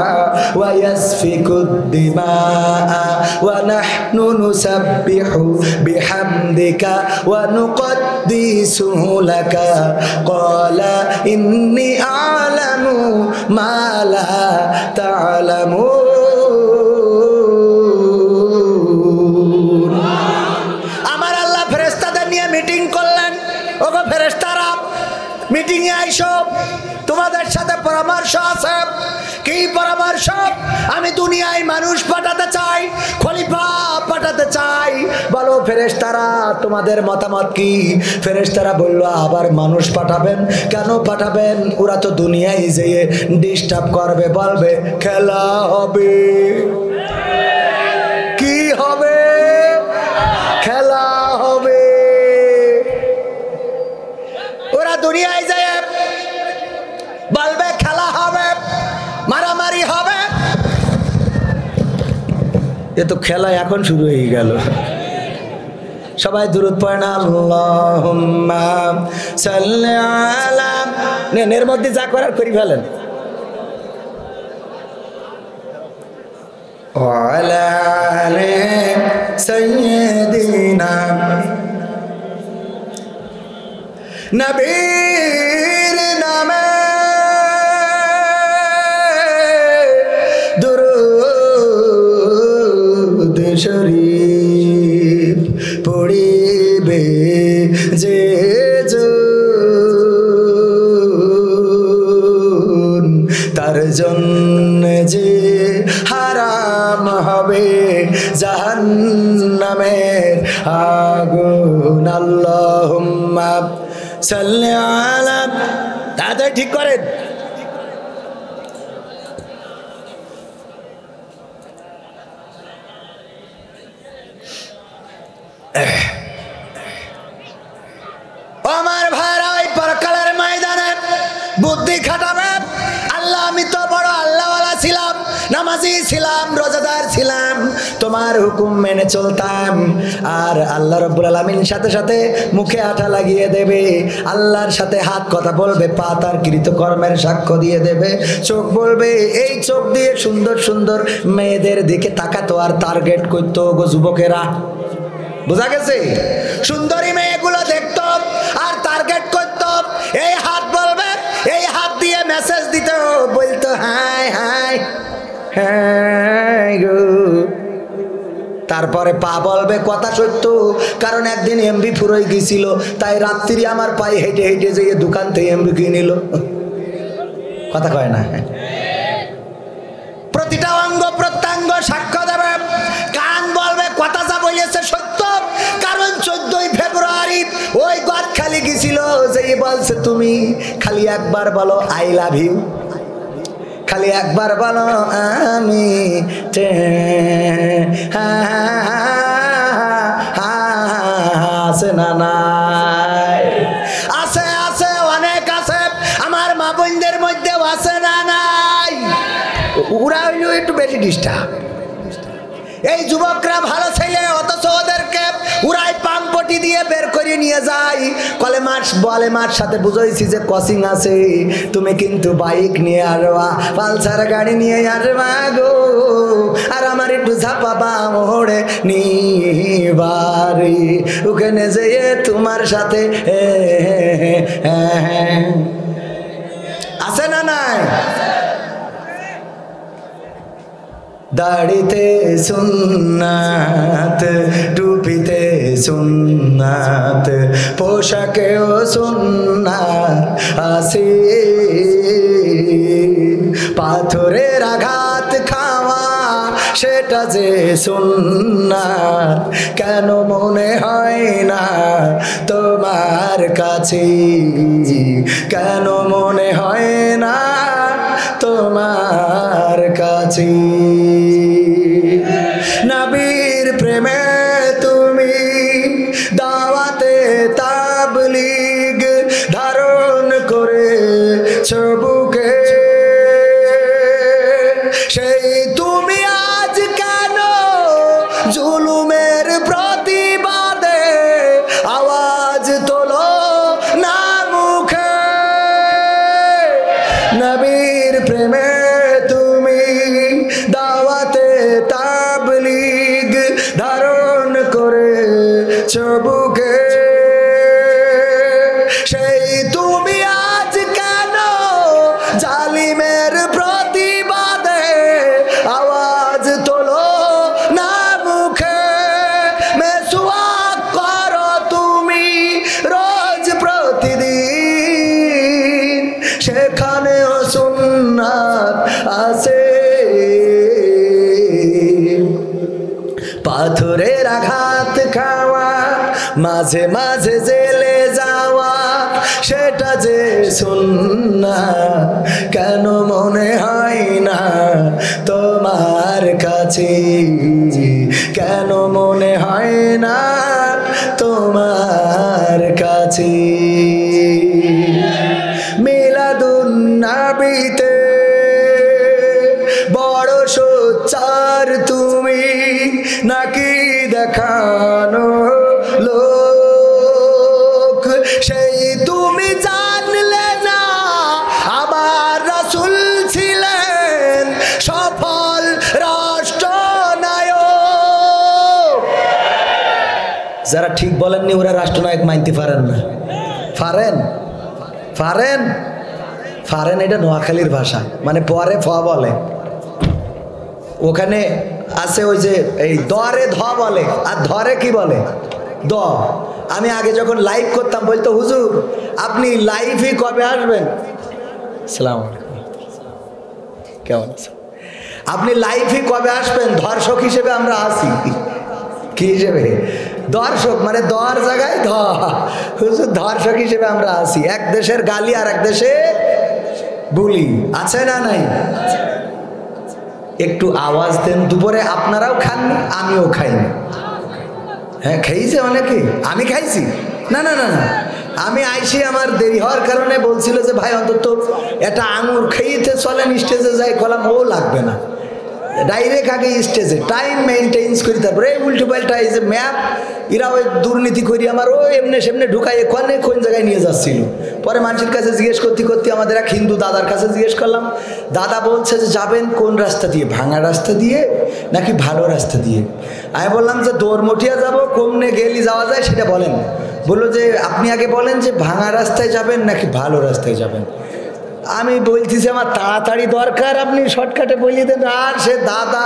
ওয়া ইয়াসফিকুদ দিমাআ ওয়া নাহনু নুসাব্বিহু বিহামদিকা ওয়া নুকদ্দিসু লাকা ক্বালা ইন্নী আ'লামু মা লা তা'লামুন। আমার আল্লাহ ফেরেশতাদের নিয়ে মিটিং করলেন। ওগো ফেরেশতারা, মিটিং এ আইসো, তোমাদের সাথে পরামর্শ আছে। কি পরামর্শ? আমি দুনিয়ায় মানুষ পাঠাতে চাই, খলিফা পাঠাতে চাই। বলো ফেরেশতারা, তোমাদের মতামত কি? ফেরেশতারা বলল, আবার মানুষ পাঠাবেন? কেন পাঠাবেন? ওরা তো দুনিয়ায় যেয়ে ডিস্টার্ব করবে, বলবে খেলা হবে। কি হবে? খেলা হবে। ওরা দুনিয়ায় যেয়ে বলবে খেলা হবে, মারামারি হবে। এ তো খেলা এখন শুরু হয়ে গেল। সবাই দুরূদ পড়েন, আল্লাহুম্মা সাল্লি আলা। এর মধ্যে যা করার করি ফেলেন। ওয়ালা আলি সাইয়্যিদিনা, নবীর নামে দুরূদ শরীফ পড়িবে যে জন, তার জন্য যে হারাম হবে জাহান্নামের আগুন। আল্লাহুম্মা সাল্লি আলা। তাড়াতাড়ি ঠিক করেন। আমার ভাইরা, ওই পরকালের ময়দানে বুদ্ধি খাটাবে। আল্লাহ, আমি তো বড় আল্লাহওয়ালা ছিলাম, নামাজি ছিলাম, রোজাদার ছিলাম, তোমার হুকুম মেনে চলতাম। আর আল্লাহ রাব্বুল আলামিন সাথে সাথে মুখে আঠা লাগিয়ে দেবে, আল্লাহর সাথে হাত কথা বলবে, পা তার কৃতকর্মের সাক্ষ্য দিয়ে দেবে, চোখ বলবে এই চোখ দিয়ে সুন্দর সুন্দর মেয়েদের দিকে তাকাতো আর টার্গেট করতো। গো যুবকেরা, বোঝা গেছে? সুন্দরী মেয়েগুলো দেখতো আর টার্গেট করতো। এই হাত বলবে, এই হাত দিয়ে মেসেজ দিত, বলতো হাই হাই হাই গো। তারপরে পা বলবে কথা সত্য, কারণ একদিন এমবি ফুরোয় গেছিল, তাই রাত্রি আমার পায়ে হেঁটে হেঁটে যেয়ে দোকান থেকে এমবি কিনে নিল। কথা কয় না? প্রতিটা অঙ্গ প্রত্যঙ্গ সাক্ষ্য দেবে। কান বলবে কথা যা বলেছে সত্য, কারণ 14ই ফেব্রুয়ারি ওই গদখালি গেছিল, যেই বলছে তুমি খালি একবার বলো আই লাভ ইউ, খালি একবার বলো আমি আছে না নাই? আছে, আছে, অনেক আছে। আমার মা বোনদের মধ্যেও আছে না নাই? ওরা হইল একটু বেশি ডিস্টার্ব। এই যুবকরা ভালো ছেলে, অথচ ওদেরকে উড়াই পাম্পটি দিয়ে বের করে নিয়ে যায়। বলে মার সাথে বুঝাইছি যে কোচিং আছে, তুমি কিন্তু বাইক নিয়ে আসবা, পালসার গাড়ি নিয়ে আসবা গো, আর আমার একটু ঝাপাবা মোড়ে নিবারি, ওখানে যেয়ে তোমার সাথে আছে না নাই? দাড়িতে সুন্নাত, টুপিতে সুন্নাত, পোশাকেও সুন্নাত আছে, পাথরের আঘাত খাওয়া সেটা যে সুন্নাত, কেন মনে হয় না তোমার কাছে, কেন মনে হয় না তোমার কাছে। নবীর প্রেমে তুমি দাওয়াতে তাবলীগ ধারণ করেছ বুকে, সেই তুমি আজ কেন জুলুমের প্রতিবাদে আওয়াজ তোলো না মুখে। নবীর প্রেমে তুমি দাওয়াতে তাবলীগ ধারণ করেছ বুকে, সেই তুমি আজ কেন জালিমের প্রতিবাদে আওয়াজ তোলো না মুখে। মেসওয়াক করো তুমি রোজ প্রতিদিন, সেখানেও সুন্নাত আছে। পাথরের আঘাত খাওয়া মাঝে মাঝে জেলে যাওয়া সেটা যে সুন্নাত, কেন মনে হয় না তোমার কাছে, কেন মনে হয় না তোমার কাছে। মিলাদুন নবীতে বড় সোচ্চার তুমি নাকি দেখানো লোক, সেই তুমি জানলে না আবার রাসূল ছিলেন সফল রাষ্ট্রনায়ক। যারা ঠিক বলেননি ওরা রাষ্ট্রনায়ক মানতে পারেন না। পারেন পারেন পারেন, এটা নোয়াখালীর ভাষা, মানে পরে ফ বলে। ওখানে আছে ওই যে এই দরে ধ বলে, আর ধরে কি বলে দ। আমি আগে যখন লাইভ করতাম বলতো হুজুর আপনি লাইভে কবে আসবেন, আসসালামু আলাইকুম, কেমন আছেন, আপনি লাইভে কবে আসবেন, দর্শক হিসেবে আমরা আসি। কি হিসেবে? দর্শক, মানে দর জায়গায় ধ, হুজুর দর্শক হিসেবে আমরা আসি। এক দেশের গালি আর এক দেশে বুলি আছে না নাই? একটু আওয়াজ দেন। দুপুরে আপনারাও খাননি, আমিও খাইনি। হ্যাঁ খাইছে অনেকে, আমি খাইছি না না না না। আমি আইসি, আমার দেরি হওয়ার কারণে বলছিল যে ভাই অন্তত একটা আঙুর খেয়েতে চলেন, স্টেজে যাই, কলাম ও লাগবে না, ডাইরেক্ট আগে স্টেজে টাইম মেনটেন্স করি, তারপরে এই উল্টো পাল্টা এই যে ম্যাপ এরা ওই দুর্নীতি করি আমার ও এমনি সেমনি ঢুকাই এখানে কোন জায়গায় নিয়ে যাচ্ছিল। পরে মানুষের কাছে জিজ্ঞেস করতে করতে আমাদের এক হিন্দু দাদার কাছে জিজ্ঞেস করলাম, দাদা বলছে যে যাবেন কোন রাস্তা দিয়ে, ভাঙা রাস্তা দিয়ে নাকি ভালো রাস্তা দিয়ে? আমি বললাম যে দৌড়মটিয়া যাব, কমনে গেলি যাওয়া যায় সেটা বলেন। বললো যে আপনি আগে বলেন যে ভাঙা রাস্তায় যাবেন নাকি ভালো রাস্তায় যাবেন। আমি বলতেছি আমার তাড়াতাড়ি দরকার, আপনি শর্টকাটে বলিয়ে দেন। আর সে দাদা,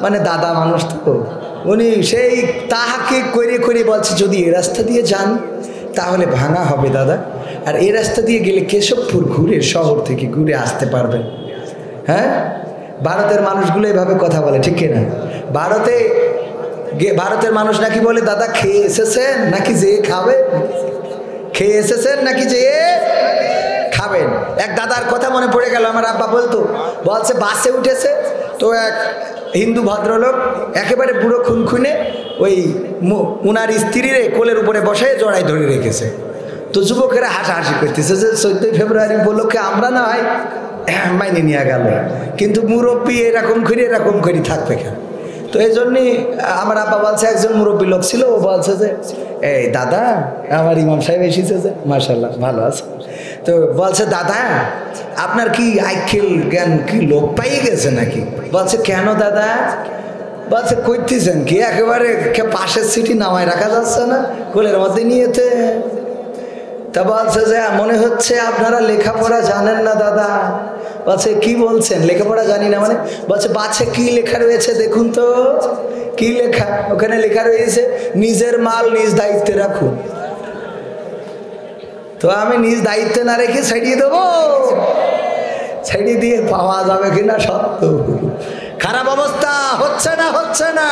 মানে দাদা মানুষ তো, উনি সেই তাহাকে করে করে বলছে যদি এ রাস্তা দিয়ে যান তাহলে ভাঙা হবে দাদা, আর এই রাস্তা দিয়ে গেলে কেশবপুর ঘুরে শহর থেকে ঘুরে আসতে পারবেন। হ্যাঁ, ভারতের মানুষগুলো এভাবে কথা বলে, ঠিক কিনা? ভারতের মানুষ নাকি বলে দাদা খেয়ে এসেছেন নাকি যেয়ে খাবেন, খেয়ে এসেছেন নাকি যেয়ে খাবেন। এক দাদার কথা মনে পড়ে গেল, আমার আব্বা বলছে বাসে উঠেছে তো এক হিন্দু ভদ্রলোক একেবারে বুড়ো খুনখুনে ওই উনার স্ত্রীরে কোলের উপরে বসে জড়াই ধরে রেখেছে। তো যুবকেরা হাসাহাসি করতেছে যে 14 ফেব্রুয়ারি উপলক্ষে আমরা না হয় মাইনে নিয়ে গেল, কিন্তু মুরব্বী এরকম করি থাকবে কেন? তো এই জন্যই আমার আব্বা বলছে, একজন মুরব্বী লোক ছিল, ও বলছে যে এই দাদা আমার ইমাম সাহেব এসেছে যে, মাশাআল্লাহ ভালো আছে। তো বলছে দাদা আপনার কি আইখিল জ্ঞান কি লোক পাইয়ে গেছে নাকি? বলছে কেন দাদা? বলছে কইতেছেন কি, একেবারে পাশের সিটি নামায় রাখা যাচ্ছে না, কোলের মধ্যে নিয়েতে। তা বলছে যে মনে হচ্ছে আপনারা লেখাপড়া জানেন না দাদা। বলছে কি বলছেন, লেখাপড়া জানি না মানে? বলছে বাছে কি লেখা রয়েছে দেখুন তো। কি লেখা? ওখানে লেখা রয়েছে নিজের মাল নিজ দায়িত্বে রাখুন। তো আমি নিজ দায়িত্বে না রেখে ছাড়িয়ে দেবো? ছেড়ে দিয়ে পাওয়া যাবে কিনা সত্য। খারাপ অবস্থা হচ্ছে না, হচ্ছে না।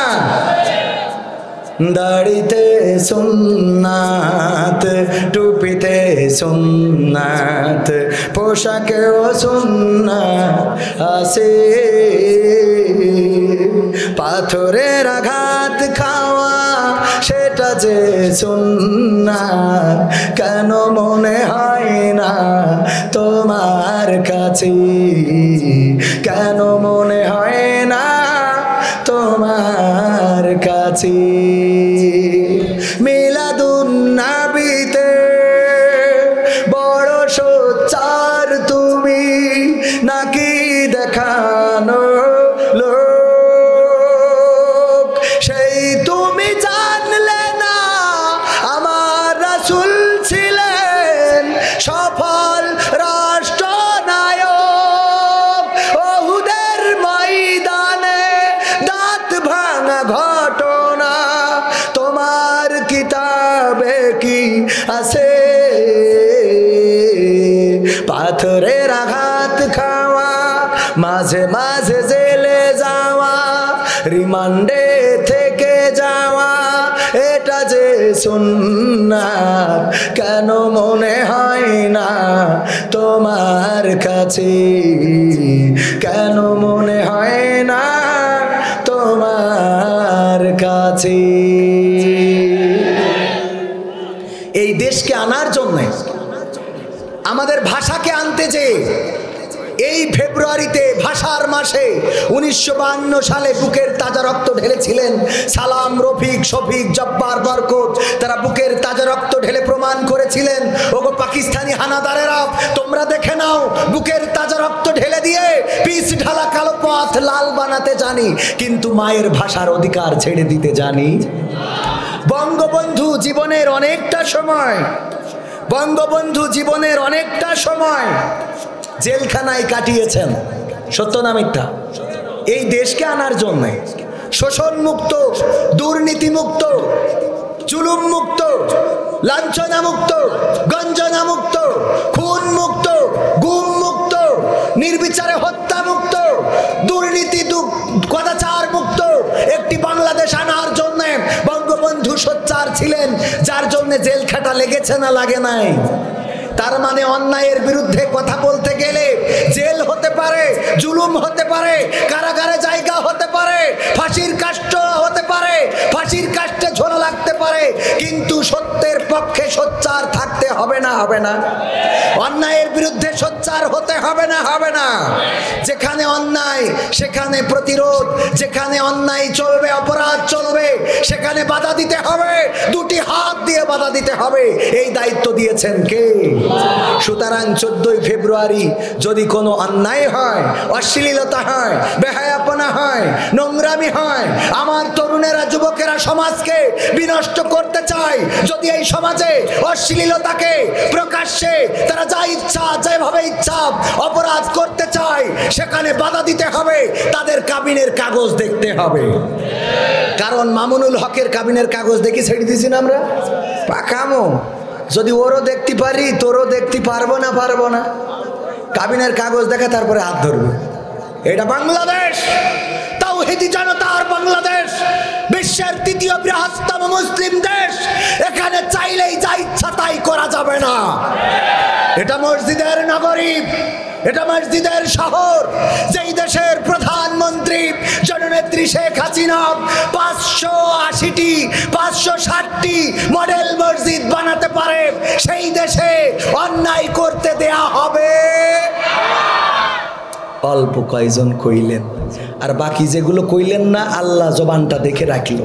দাড়িতে সুন্নাত, টুপিতে সুন্নাত, পোশাকেও সুন্নাত আছে। পাথরের আঘাত খাওয়া সেটা যে সুন্নাত, কেন মনে হয় না তোমার কাছে? কেন মনে হয় না তোমার কাছে? মিলাদুন নবীতে বড় সোচ্চার তুমি, নাকি দেখানো লোক? সেই তুমি জানলে না আমার রাসূল ছিলেন সফল রাষ্ট্রনায়ক। ওহুদের ময়দানে দাঁত ভাঙা ঘটনা তোমার কিতাবে কি আছে? পাথরের আঘাত খাওয়া, মাঝে মাঝে জেলে যাওয়া, রিমান্ডে থেকে যাওয়া, এটা যে সুন্নাত, কেন মনে হয় না তোমার কাছে? কেন মনে হয় না তোমার কাছে? এই দেশকে আনার জন্য, আমাদের ভাষাকে আনতে যে এই ফেব্রুয়ারিতে ভাষার মাসে 1952 সালে বুকের তাজা রক্ত ঢেলেছিলেন সালাম, রফিক, শফিক, জব্বার, বরকত। তারা বুকের তাজা রক্ত ঢেলে প্রমাণ করেছিলেন, ওগো পাকিস্তানি হানাদারেরা, তোমরা দেখে নাও, বুকের তাজা রক্ত ঢেলে দিয়ে পিচ ঢালা কালো পথ লাল বানাতে জানি, কিন্তু মায়ের ভাষার অধিকার ছেড়ে দিতে জানি। বঙ্গবন্ধু জীবনের অনেকটা সময়, বঙ্গবন্ধু জীবনের অনেকটা সময় জেলখানায় কাটিয়েছেন। সত্য না মিথ্যা? এই দেশকে আনার জন্য শোষণ মুক্ত, দুর্নীতি মুক্ত, জুলুম মুক্ত, লাঞ্ছনা মুক্ত, গঞ্জনা মুক্ত, খুন মুক্ত, গুম মুক্ত, নির্বিচারে হত্যা মুক্ত, দুর্নীতি কদাচার মুক্ত একটি বাংলাদেশ আনার জন্য বঙ্গবন্ধু সোচ্চার ছিলেন, যার জন্য জেল খাটা লেগেছে না লাগে নাই? তার মানে অন্যায়ের বিরুদ্ধে কথা বলতে গেলে জেল হতে পারে, জুলুম হতে পারে, কারাগারে জায়গা হতে পারে, ফাঁসির কাষ্ঠ হতে পারে, ফাঁসির কাষ্ঠে ঝোলা লাগতে পারে, কিন্তু সত্যের পক্ষে সোচ্চার থাকতে হবে না, হবে না? অন্যায়ের বিরুদ্ধে সোচ্চার হতে হবে না, হবে না? যেখানে অন্যায় সেখানে প্রতিরোধ, যেখানে অন্যায় চলবে, অপরাধ চলবে, সেখানে বাধা দিতে হবে, দুটি হাত দিয়ে বাধা দিতে হবে। এই দায়িত্ব দিয়েছেন কে? সুতরাং 14 ফেব্রুয়ারি যদি কোনো অন্যায় হয়, অশ্লীলতা হয়, বেহায়াপনা হয়, নোংরামি হয়, আমার তরুণেরা, যুবকেরা সমাজকে বিনষ্ট করতে চায়, যদি এই সমাজে অশ্লীলতাকে প্রকাশ্যে তারা যা ইচ্ছা, যেভাবে ইচ্ছা অপরাধ করতে চায়, সেখানে বাধা দিতে হবে, তাদের কাবিনের কাগজ দেখতে হবে। কারণ মামুনুল হকের কাবিনের কাগজ দেখি ছেড়ে দিয়েছি না আমরা, পাকামো। যদি ওরও দেখতে পারি, তোরও দেখতে পারবো না, পারবো না? কাবিনের কাগজ দেখে তারপরে হাত ধরবে। এটা বাংলাদেশ, তাওহীদি জনতার বাংলাদেশ, বিশ্বের তৃতীয় বৃহত্তম মুসলিম দেশ। এখানে চাইলেই যা ইচ্ছা তাই করা যাবে না। এটা মসজিদের নগরী, এটা মসজিদের শহর। যেই দেশের প্রধানমন্ত্রী জননেত্রী শেখ হাসিনা 580টি 560টি মডেল মসজিদ বানাতে পারে, সেই দেশে অন্যায় করতে দেয়া হবে? অল্প কয়জন কইলেন, আর বাকি যেগুলো কইলেন না, আল্লাহ জবানটা দেখে রাখল।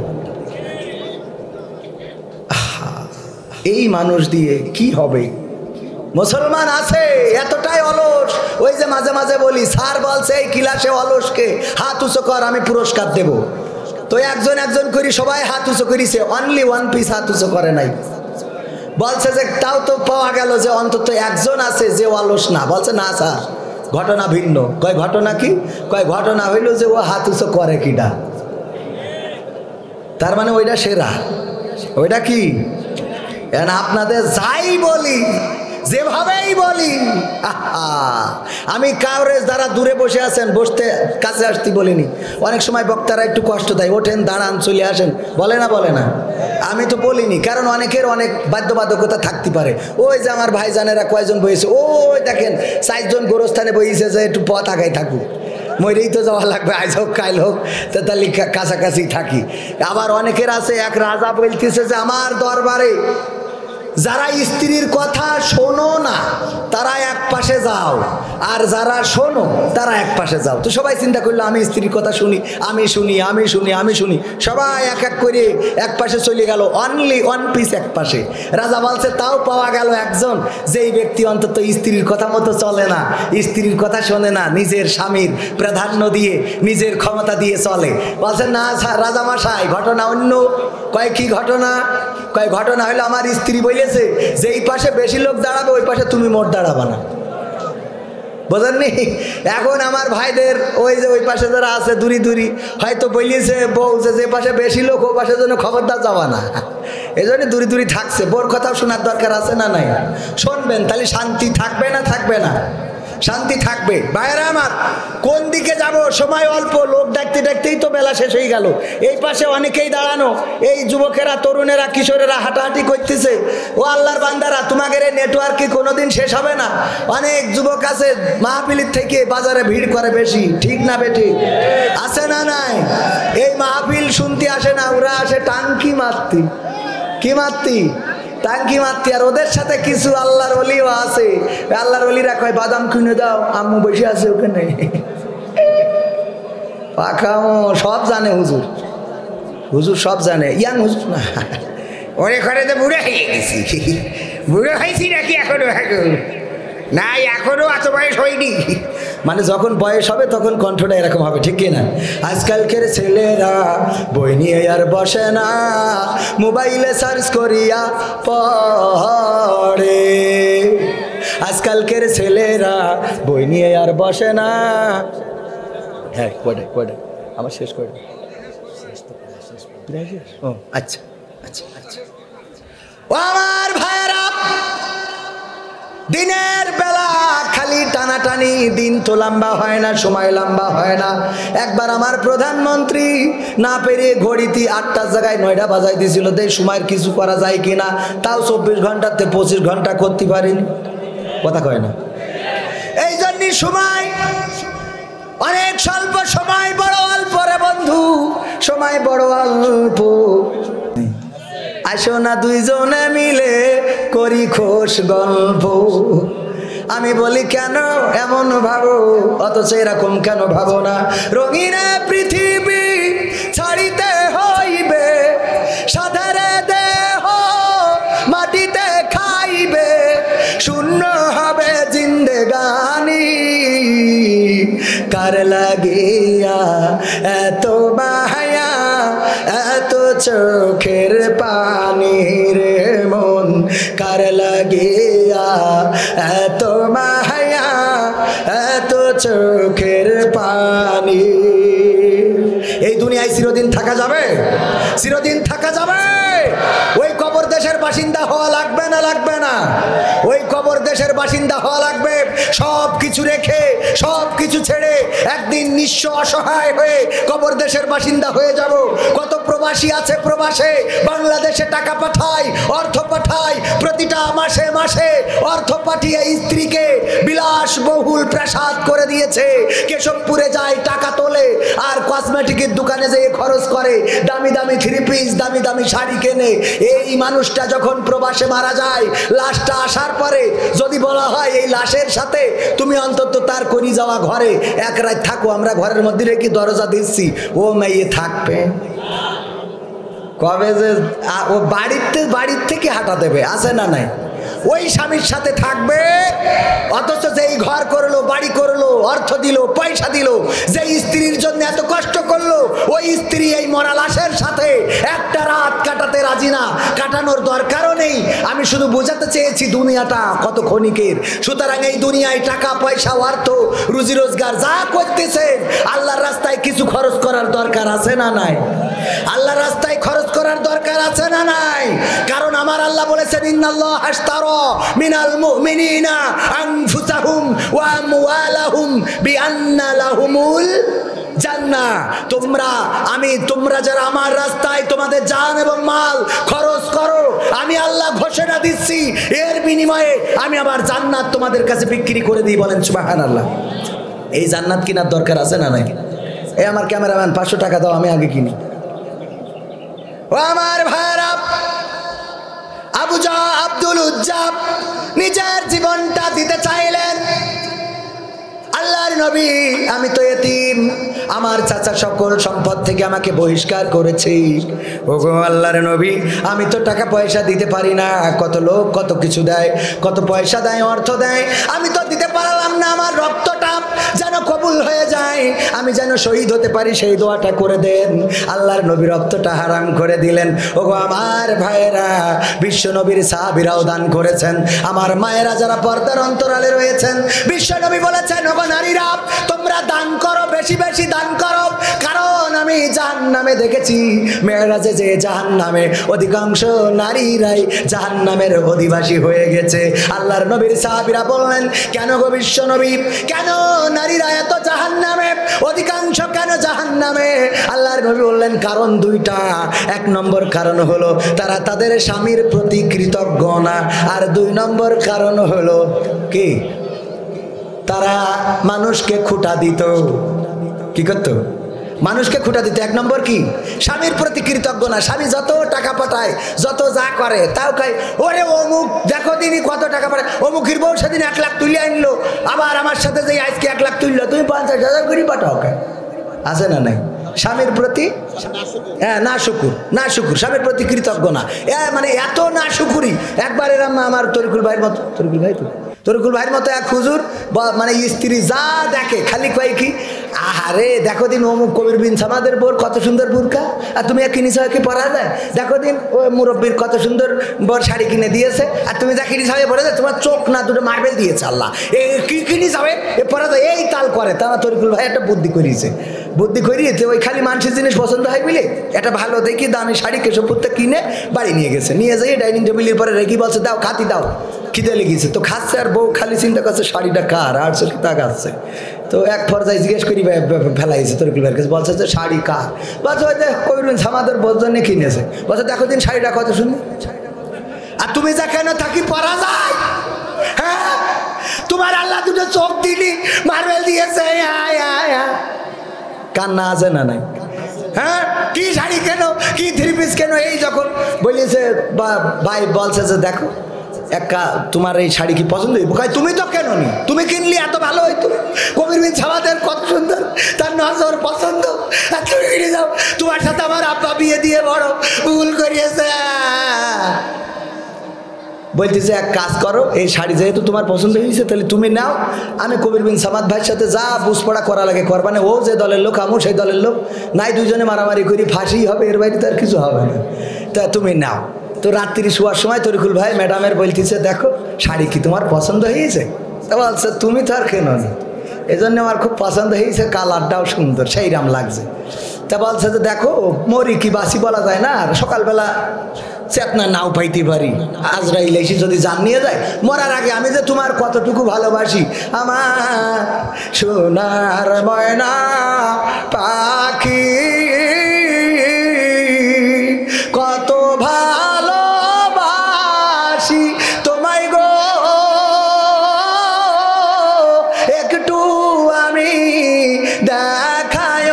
এই মানুষ দিয়ে কি হবে? মুসলমান আছে এতটাই অলস, ওই যে মাঝে মাঝে বলি, স্যার বলছে এই ক্লাসে অলসকে হাত উঁচু কর, আমি পুরস্কার দেব। তো একজন একজন করি সবাই হাত উঁচু করিছে, অনলি ওয়ান পিস হাত উঁচু করে নাই। বলছে যে তাও তো পাওয়া গেল যে অন্তত একজন আছে যে অলস না। বলছে না স্যার, ঘটনা ভিন্ন। কয় ঘটনা কি? কয় ঘটনা হইল যে ও হাত উঁচু করে কিনা। তার মানে ওইটা সেরা, ওইটা কি? আপনাদের যাই বলি, যেভাবেই বলি। আমি কাউরে যারা দূরে বসে আছেন বসতে কাছে আসতে বলিনি। অনেক সময় বক্তারা একটু কষ্ট দেয়, ওঠেন দাঁড়ান চলে আসেন, বলে না বলে না, আমি তো বলিনি, কারণ অনেকের অনেক বাধ্যবাধকতা থাকতে পারে। ওই যে আমার ভাইজানেরা কয়জন বইছে, ওই দেখেন 4 জন গোরস্থানে বইছে, যে একটু পথ আগায় থাকুক, মরেই তো যাওয়া লাগবে, আজ হোক কাল হোক, তো তাহলে কাছাকাছি থাকি। আবার অনেকের আছে, এক রাজা বলতেছে যে আমার দরবারে যারা স্ত্রীর কথা শোনো না তারা এক পাশে যাও, আর যারা শোনো তারা এক পাশে যাও। তো সবাই চিন্তা করলো আমি স্ত্রীর কথা শুনি, আমি শুনি, আমি শুনি, আমি শুনি, সবাই এক এক করে এক পাশে চলে গেল, অনলি ওয়ান পিস এক পাশে। রাজা বলছে তাও পাওয়া গেল একজন, যেই ব্যক্তি অন্তত স্ত্রীর কথা মতো চলে না, স্ত্রীর কথা শোনে না, নিজের স্বামীর প্রাধান্য দিয়ে নিজের ক্ষমতা দিয়ে চলে। বলছে না রাজা মশাই, ঘটনা অন্য। কয় কি ঘটনা? কয় ঘটনা হলো আমার স্ত্রী বলেছে যে এই পাশে বেশি লোক দাঁড়াবে, ওই পাশে তুমি মোট দাঁড়াবা না। বোঝেননি? এখন আমার ভাইদের ওই যে ওই পাশে যারা আছে দূরি দূরি হয়তো বলিয়েছে বউ যে পাশে বেশি লোক ও পাশের জন্য খবরদার যাওয়া না, এই জন্য দূরি দূরি থাকছে। বোর কথাও শোনার দরকার আছে না নাই? শুনবেন, তাহলে শান্তি থাকবে না থাকবে না? শান্তি থাকবে। ভাইয়েরা আমার, কোন দিকে যাব? সময় অল্প, লোক ডাকতে ডাকতেই তো বেলা শেষ হয়ে গেল। এই পাশে অনেকেই দাঁড়ানো, এই যুবকেরা, তরুণেরা, কিশোরেরা হাঁটাহাঁটি করতেছে। ও আল্লাহর বান্দারা, তোমাদের এই নেটওয়ার্ক কি কোনোদিন শেষ হবে না? অনেক যুবক আছে মাহফিলের থেকে বাজারে ভিড় করে বেশি, ঠিক না বেটি? আছে না নাই? এই মাহফিল শুনতে আসে না, ওরা আসে টাঙ্কি মারতি। কি মারতি? টাঙ্কি মারতি। আর ওদের সাথে কিছু আল্লাহর ওলিও আছে, আল্লাহর ওলিরা কয় বাদাম কিনে দাও, আম্মু বসে আছে ওখানে। পাখামো সব জানে হুজুর, হুজুর সব জানে। ইয়াং হুজুর না, ওরে ঘরে তো বুড়ো হয়ে গেছি। বুড়ো হয়েছি নাকি এখনো? না, এখনো এত বয়স হয়নি। মানে যখন বয়স হবে তখন কণ্ঠটা এরকম হবে, ঠিক কিনা? আজকালকের ছেলেরা বই নিয়ে আর বসে না, মোবাইলে সার্চ করিয়া পড়ে। আজকালকের ছেলেরা বই নিয়ে আর বসে না। হ্যাঁ, কয়টা কয়টা আমার শেষ করে। ও আচ্ছা আচ্ছা আচ্ছা। ও আমার ভাইয়েরা, দিনের বেলা খালি টানাটানি, দিন তো লম্বা হয় না, সময় লম্বা হয় না। একবার আমার প্রধানমন্ত্রী না পেরিয়ে ঘড়িতে 8টার জায়গায় 9টা বাজাই দিয়েছিল, এই সময়ের কিছু করা যায় কিনা, তাও 24 ঘন্টাতে 25 ঘন্টা করতে পারিনি। কথা কয় না? এই জন্যই সময় অনেক স্বল্প, সময় বড় অল্প রে বন্ধু, সময় বড় অল্প। আসো না দুইজনে মিলে করি খোশ গল্প। আমি বলি কেন এমন ভাবো, অথচ এরকম কেন ভাবো না? রঙিন পৃথিবী ছাড়িতে হইবে, সাধারে দেহ মাটিতে খাইবে, শূন্য হবে জিন্দেগানি। কার লাগিয়া এত মায়া, এত চোখের পানি রে মন, কার লাগিয়া এত মায়া, এত চোখের পানি। এই দুনিয়ায় চিরদিন থাকা যাবে? চিরদিন থাকা যাবে? ওই কবর দেশের বাসিন্দা হওয়া লাগবে না লাগবে না? ওই কবর দেশের বাসিন্দা হওয়া লাগবে। সব কিছু রেখে, সব কিছু ছেড়ে একদিন নিঃস্ব অসহায় হয়ে কবর দেশের বাসিন্দা হয়ে যাব। কত প্রবাসী আছে প্রবাসে, বাংলাদেশে টাকা পাঠায়, অর্থ পাঠায়, প্রতিটা মাসে মাসে অর্থ পাঠিয়ে স্ত্রীকে বিলাসবহুল প্রাসাদ করে দিয়েছে। কেশবপুরে যায় টাকা তোলে, আর কসমেটিকের দোকানে যেয়ে খরচ করে, দামি দামি 3 পিস, দামি দামি শাড়ি কেনে। এই মানুষটা যখন প্রবাসে মারা যায়, লাশটা আসার পরে যদি বলা হয় এই লাশের সাথে তুমি অন্তত তার করি যাওয়া ঘরে এক রাত থাকো, আমরা ঘরের মধ্যে রেখে দরজা দিচ্ছি, ও মেয়ে থাকবে? কবে যে ও বাড়ির থেকে হাঁটা দেবে, আছে না নাই? ওই স্বামীর সাথে থাকবে, অথচ যেই ঘর করলো, বাড়ি করলো, অর্থ দিল, পয়সা দিল, যেই স্ত্রীর জন্য এত কষ্ট করলো, ওই স্ত্রী এই মরা লাশের সাথে একটা রাত কাটাতে রাজি না, কাটানোর দরকারও নেই। আমি শুধু বোঝাতে চেয়েছি দুনিয়াটা কত ক্ষণিকের। সুতরাং এই দুনিয়ায় টাকা পয়সা, অর্থ, রুজি রোজগার যা করতেছেন, আল্লাহর রাস্তায় কিছু খরচ করার দরকার আছে না নাই? আল্লাহর রাস্তায় খরচ করার করার দরকার আছে না নাই? কারণ আমার আল্লাহ বলেছেন ইন্নাল্লাহ আশতারা মিনাল মুমিনিনা আনফুসাহুম ওয়া আমওয়ালাহুম বিআন্না লাহুমুল জান্নাহ। তোমরা যারা আমার রাস্তায় তোমাদের জান এবং মাল খরচ করো, আমি আল্লাহ ঘোষণা দিচ্ছি এর বিনিময়ে আমি আবার জান্নাত তোমাদের কাছে বিক্রি করে দিই। বলেন সুবহানাল্লাহ। এই জান্নাত কেনার দরকার আছে না নাই? এই আমার ক্যামেরাম্যান 500 টাকা দাও, আমি আগে কিনি। ও আমার ভাইরা, আব্দুল উজ্জা নিজের জীবনটা দিতে চাইলেন। আল্লাহর নবী, আমি তো এতিম, আমার চাচা সকল সম্পদ থেকে আমাকে বহিষ্কার করেছে। ওগো আল্লাহর নবী, আমি তো টাকা পয়সা দিতে পারি না। কত লোক কত কিছু দেয়, কত পয়সা দেয়, অর্থ দেয়, আমি তো দিতে পারলাম না। আমার রক্তটা যেন কবুল হয়ে যায়, আমি যেন শহীদ হতে পারি, সেই দোয়াটা করে দেন। আল্লাহর নবী রক্তটা হারাম করে দিলেন। ওগো আমার ভাইয়েরা, বিশ্ব নবীর সাহাবীরাও দান করেছেন। আমার মায়েরা যারা পর্দার অন্তরালে রয়েছেন, বিশ্ব নবী বলেছেন ওগো নারীরা, তোমরা দান করো, বেশি বেশি দান করো। কারণ আমি জাহান্নামে দেখেছি, মেরাজে যে জাহান্নামে অধিকাংশ নারীরাই জাহান্নামের অধিবাসী হয়ে গেছে। আল্লাহর নবীর সাহাবীরা বললেন, কেন গো বিশ্ব নবী, কেন নারীরা এত জাহান্নামে, অধিকাংশ কেন জাহান্নামে? আল্লাহর নবী বললেন, কারণ দুইটা। 1 নম্বর কারণ হলো তারা তাদের স্বামীর প্রতি কৃতজ্ঞ না, আর 2 নম্বর কারণ হলো কি, তারা মানুষকে খুঁটা দিত। কি করতো? মানুষকে খুঁটা দিত। 1 নম্বর কি, স্বামীর প্রতি কৃতজ্ঞ না। স্বামী যত টাকা পাঠায়, যত যা করে, তাও কয় ওরে অমুক দেখো দিনই কত টাকা পাঠায়, অমুকের বউ সেদিন 1 লাখ তুলে আনলো, আবার আমার সাথে যে আজকে 1 লাখ তুললো, তুমি 50,000 করে পাঠাও। আছে না নাই? স্বামীর প্রতি না শুকুর, স্বামীর প্রতি কৃতজ্ঞ না। মানে এত না শুকুরি। একবার এরম আমার তরিকুল ভাইয়ের মতো, তরিকুল ভাইয়ের মতো এক হুজুর, মানে স্ত্রী যা দেখে খালি কয় কি, আহারে দেখো দিন অমুক কবির বিন সামাদের বোর কত সুন্দর বুরকা, আর তুমি এক কিনিস কি পরা যায়, দেখো দিন ওই মুরব্বীর কত সুন্দর বর শাড়ি কিনে দিয়েছে, আর তুমি যা কিনিস হবে পরে যায়, তোমার চোখ না 2টো মার্বেল দিয়েছে আল্লাহ, কি কিনিস হবে এ পরা যায়, এই তাল করে। তা আমার তরিকুল ভাই একটা বুদ্ধি করিয়েছে, বুদ্ধি করিয়েছে ওই খালি মানুষের জিনিস পছন্দ হয় বলে একটা ভালো দেখি দামি শাড়ি কেশবপুরটা কিনে বাড়ি নিয়ে গেছে, নিয়ে যাই ডাইনিং টেবিলের পরে রেখে বলছে দাও খাতি দাও, খিদে লেগেছে তো খাচ্ছে। আর বউ খালি চিন্তা করছে শাড়িটা কার, আর চোখে তাকাচ্ছে। তো এক পর্যায়ে জিজ্ঞেস করি ফেলাইছে তরিকুল ভাইয়ের কাছে, বলছে যে শাড়ি কার? বলছে ওই যে কবির আমাদের বোঝনে কিনেছে। বলছে দেখো দিন শাড়িটা কত সুন্দর, আর তুমি যা কেন থাকি পরা যায়? হ্যাঁ, তোমার আল্লাহ 2টো চোখ দিলি, মার্বেল দিয়েছে, কান্না আছে না নাই? হ্যাঁ, কি শাড়ি কেন, কি 3 পিস কেন? এই যখন বলিয়েছে ভাই বলছে যে দেখো তোমার এই শাড়ি কি পছন্দ হইব? তুমি তো কেন নি, তুমি কিনলি এত ভালো হইতো, কবির বিন সামাদের কত সুন্দর, তার নজর পছন্দ, আর তুমি কিনে যাও। তোমার সাথে আমার আব্বা বিয়ে দিয়ে বড় ভুল করিয়েছে। বলতেছে এক কাজ করো, এই শাড়ি যেহেতু তোমার পছন্দ হয়েছে তাহলে তুমি নাও, আমি কবির বিন সামাদ ভাইয়ের সাথে যা বুঝপড়া করা লাগে করবা না, ও যে দলের লোক আমু সেই দলের লোক, নাই 2জনে মারামারি করি ফাঁসি হবে, এর বাইরে তো আর কিছু হবে না, তা তুমি নাও। তো রাত্রি শোয়ার সময় তরিকুল ভাই ম্যাডামের বলতেছে দেখো শাড়ি কি তোমার পছন্দ হয়েছে? তা বলছে তুমি তো আর কেন নি, এই জন্য আমার খুব পছন্দ হয়েছে, কালারটাও সুন্দর, সেইরাম লাগছে। তা বলছে যে দেখো মরি কি বাসি বলা যায় না, আর সকালবেলা চেতনা নাও পাইতে পারি, আজরাইল এসে যদি জান নিয়ে যায়, মরার আগে আমি যে তোমার কতটুকু ভালোবাসি, আমার সোনার ময়না পাখি কত ভালোবাসি তোমায় গো, একটু আমি দেখায়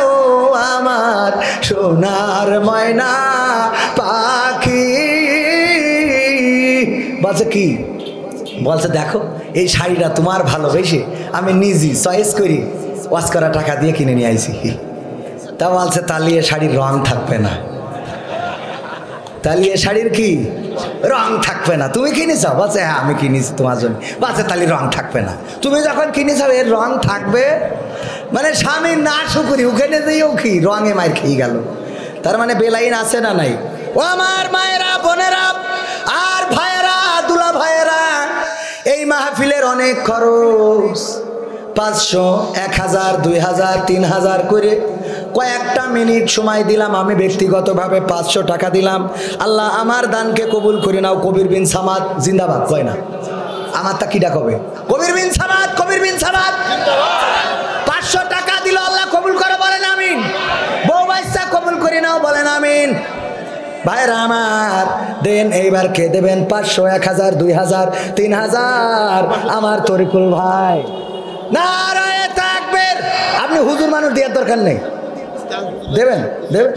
আমার সোনার ময়না পাখি। বলছে কি, বলছে দেখো এই শাড়িটা তোমার ভালোবেসে আমি নিজে চয়েস করি ওয়াশ করা টাকা দিয়ে কিনে নিয়ে আইছি। তা বলছে তাহলে এ শাড়ির রং থাকবে না, তাহলে এ শাড়ির কি রং থাকবে না, তুমি কিনেছো? বলছে হ্যাঁ আমি কিনেছি তোমার জন্য। বলছে তাহলে রং থাকবে না, তুমি যখন কিনেছো এর রং থাকবে? মানে স্বামী না শুকুরি, ওখানে দিয়েও কি রঙে মায়ের খেয়ে গেল। তার মানে বেলাইন আছে না নাই? ও আমার মায়েরা, বোনেরা আর ভাইয়েরা, দুলা ভাইয়েরা, এই মাহফিলের অনেক খরচ, 500, 1000, 2000, 3000 করে কয়েকটা মিনিট সময় দিলাম, আমি ব্যক্তিগতভাবে 500 টাকা দিলাম। আল্লাহ আমার দানকে কবুল করে নাও। কবির বিন সামাদ জিন্দাবাদ কয় না? আমার তা কিডা কবে? কবির বিন সামাদ, কবির বিন সামাদ 500 টাকা দিল, আল্লাহ কবুল করে বলেন আমিন। বউ বাচ্চা কবুল করে নাও বলেন আমিন। ভাইরা আমার দেন, এইবার কে দেবেন? 500, 1000, 2000, 3000 আমার তরিকুল ভাই। নারায়ে তাকবীর। আপনি হুজুর মানুষ দেওয়ার দরকার নেই, দেবেন?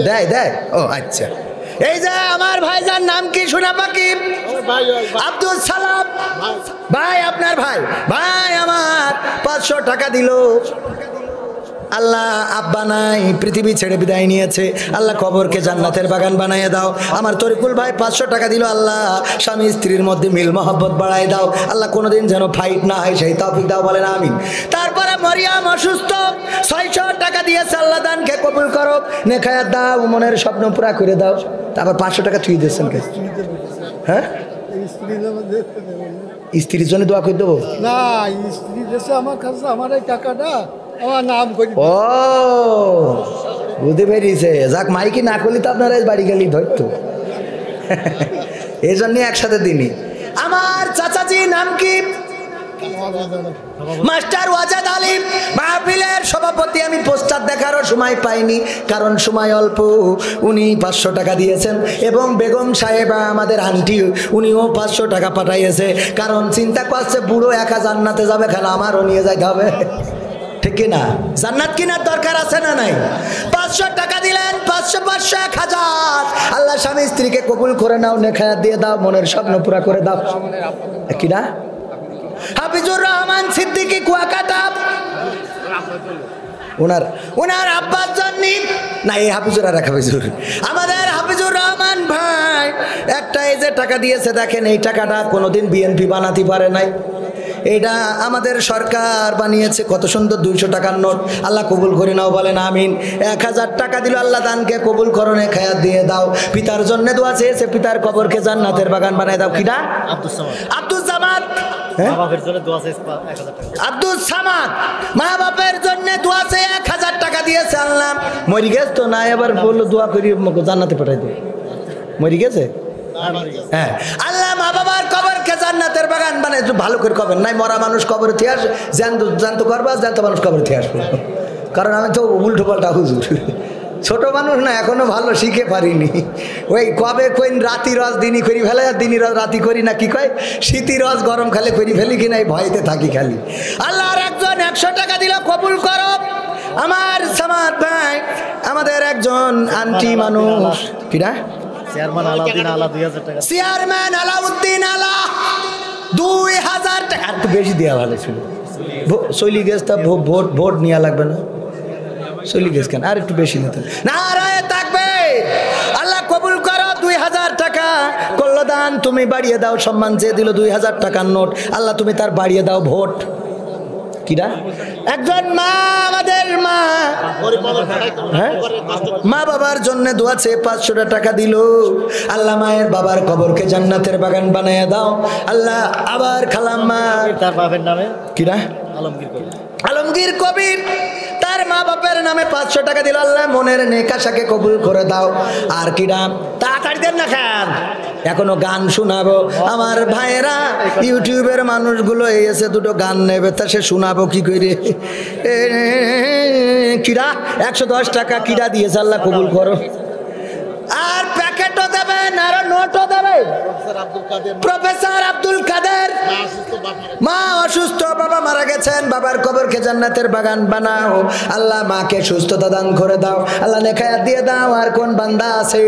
দেয় দেয়। ও আচ্ছা। এই যে আমার ভাইজান নাম কি শোনা বাকি? আব্দুল সালাম ভাই, আপনার ভাই। ভাই আমার 500 টাকা দিল। আল্লাহ আব্বা নাই, পৃথিবী ছেড়ে বিদায় নিয়েছে। আল্লাহ কবরকে জান্নাতের বাগান বানাইয়ে দাও। আমার তরিকুল ভাই 500 টাকা দিল। আল্লাহ স্বামী স্ত্রীর মধ্যে মিল মহব্বত বাড়াই দাও। আল্লাহ কোনোদিন যেন ফাইট না হয় সেই তৌফিক দাও বলেন আমিন। তারপরে মরিয়াম অসুস্থ, 600 টাকা দিয়েছে। আল্লাহ দানকে কবুল করো, নেখায়াত দাও, মনের স্বপ্ন পুরা করে দাও। তারপর 500 টাকা তুই দিয়েছেন কে? হ্যাঁ, স্ত্রীর জন্য দোয়া করে দেবো না, স্ত্রী দেশে আমার কাছে আমার এই টাকাটা আমার নাম করি। ও বুঝতে পেরেছে। যাক, মাইকি না করলে তো আপনারা বাড়ি গেলি ধরতো। এই জন্য একসাথে দিনই। আমার চাচাজি নাম কি? মাস্টার ওয়াজেদ আলী মাহফিলের সভাপতি। আমি পোস্টার দেখারও সময় পাইনি, কারণ সময় অল্প। উনি 500 টাকা দিয়েছেন, এবং বেগম সাহেবা আমাদের আন্টি, উনিও 500 টাকা পাঠাইয়েছে। কারণ চিন্তা করছে বুড়ো একা জান্নাতে যাবে, খেলা আমারও নিয়ে যাইতে হবে, ঠিক কিনা? জান্নাত কিনার দরকার আছে না নাই? 500 টাকা দিলেন, 500, 500, 1000। আল্লাহ স্বামী স্ত্রীকে কবুল করে নাও, নেখায়াত দিয়ে দাও, মনের স্বপ্ন পুরা করে দাও। কিনা? হাফিজুর রহমান সিদ্দিকী কুয়াকাটা, ওনার আব্বার জন্য না, এই হাফিজুর আর এক হাফিজুর, আমাদের হাফিজুর রহমান ভাই একটা এই যে টাকা দিয়েছে, দেখেন এই টাকাটা কোনোদিন বিএনপি বানাতে পারে নাই। এটা আমাদের সরকার বানিয়েছে, কত সুন্দর 200 টাকার নোট। আল্লাহ কবুল করে নাও বলেন আমিন। 1000 টাকা দিল, আল্লাহ দানকে কবুল করো, নেখায়াত দিয়ে দাও। পিতার জন্য দোয়া চেয়েছে, পিতার কবরকে জান্নাতের বাগান বানায় দাও। কিনা? আব্দুল সামাদ, আব্দুল সামাদ মা বাপের জন্য দোয়া চেয়ে 1000 টাকা দিয়েছে। আল্লাহ মরি গেছে তো না, এবার বললো দোয়া করি জান্নাতে পাঠাই দেবে। মরি গেছে? হ্যাঁ। আল্লাহ মা বাবার কবরকে জান্নাতের বাগান বানায়। একটু ভালো করে কবেন নাই, মরা মানুষ কবরে থেকে আস, জ্যান্ত করবা, জ্যান্ত মানুষ কবরে থেকে আসবো। কারণ আমি তো উল্টো পাল্টা হুজুর, ছোট মানুষ না, এখনো ভালো শিখে পারিনি। ওই কবে কই রাতি রস দিনই করি ফেলে, আর দিনই রস রাতি করি না, কি কয় শীতি রস গরম খালে করি ফেলি কিনা, এই ভয়তে থাকি খালি। আল্লাহর একজন 100 টাকা দিল, কবুল করো। আমার সামাদ ভাই, আমাদের একজন আন্টি মানুষ, কিনা চেয়ারম্যান আলাউদ্দিন আলা 2000 টাকা। আর একটু বেশি দেওয়া ভালো ছিল, চলি গেছে, তা ভোট নেওয়া লাগবে না, চলি গেছে কেন, আর একটু বেশি নিতে। নারায়ে তাকবীর। আল্লাহ কবুল করো। 2000 টাকা করলো দান, তুমি বাড়িয়ে দাও। সম্মান চেয়ে দিল 2000 টাকার নোট, আল্লাহ তুমি তার বাড়িয়ে দাও ভোট। কিরা? একজন মা, আমাদের মা, হ্যাঁ, মা বাবার জন্য দোয়া চেয়ে 500 টাকা দিল। আল্লাহ মায়ের বাবার কবরকে জান্নাতের বাগান বানায় দাও। আল্লাহ আবার খালাম্মা, তার বাবার নামে কিরা? আলমগীর কবির, তার মা বাপের নামে 500 টাকা দিল। আল্লাহ মনের নেক আশাকে কবুল করে দাও। আর কিরা? তাড়াতাড়ি দেন না খান, এখনো গান শোনাবো। আমার ভাইয়েরা, ইউটিউবের মানুষগুলো এসে দুটো গান নেবে, তা সে শোনাবো কি করে? কিরা 110 টাকা কিরা দিয়েছে, আল্লাহ কবুল করো। আর প্যাকেটও দেবেন, আর নোটও দেবেন। প্রফেসর আব্দুল কাদের, মা অসুস্থ, বাবা মারা গেছেন, বাবার কবরকে জান্নাতের বাগান বানাও। আল্লাহ মাকে সুস্থতা দান করে দাও, আল্লাহ নেখায়াত দিয়ে দাও। আর কোন বান্দা আছে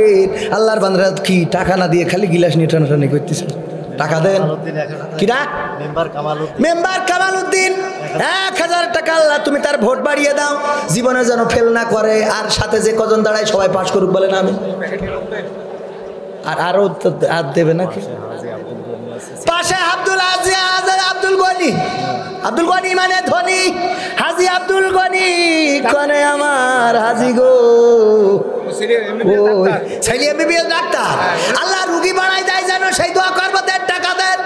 আল্লাহর বান্দারা কি টাকা না দিয়ে খালি গিলাস নিয়ে টানাটানি করতেছে? টাকা দেন। কিরা? মেম্বার কামালউদ্দিন 1000 টাকা। আল্লাহ তুমি তার ভোট বাড়িয়ে দাও, জীবনে যেন ফেল না করে। আর সাথে যে কজন দাঁড়ায় সবাই পাশ করুক বলেন আমি। আর আরো আর দেবে নাকি? পাশে আব্দুল আজিজ, আব্দুল গনি, আব্দুল গনি মানে ধনী, হাজি আব্দুল গনি কনে আমার হাজি গো, ছেলে এমবিবিএস ডাক্তার। আল্লাহ রুগী বাড়াই দেয় যেন, সেই দোয়া করবো। 1.5 টাকা দেন,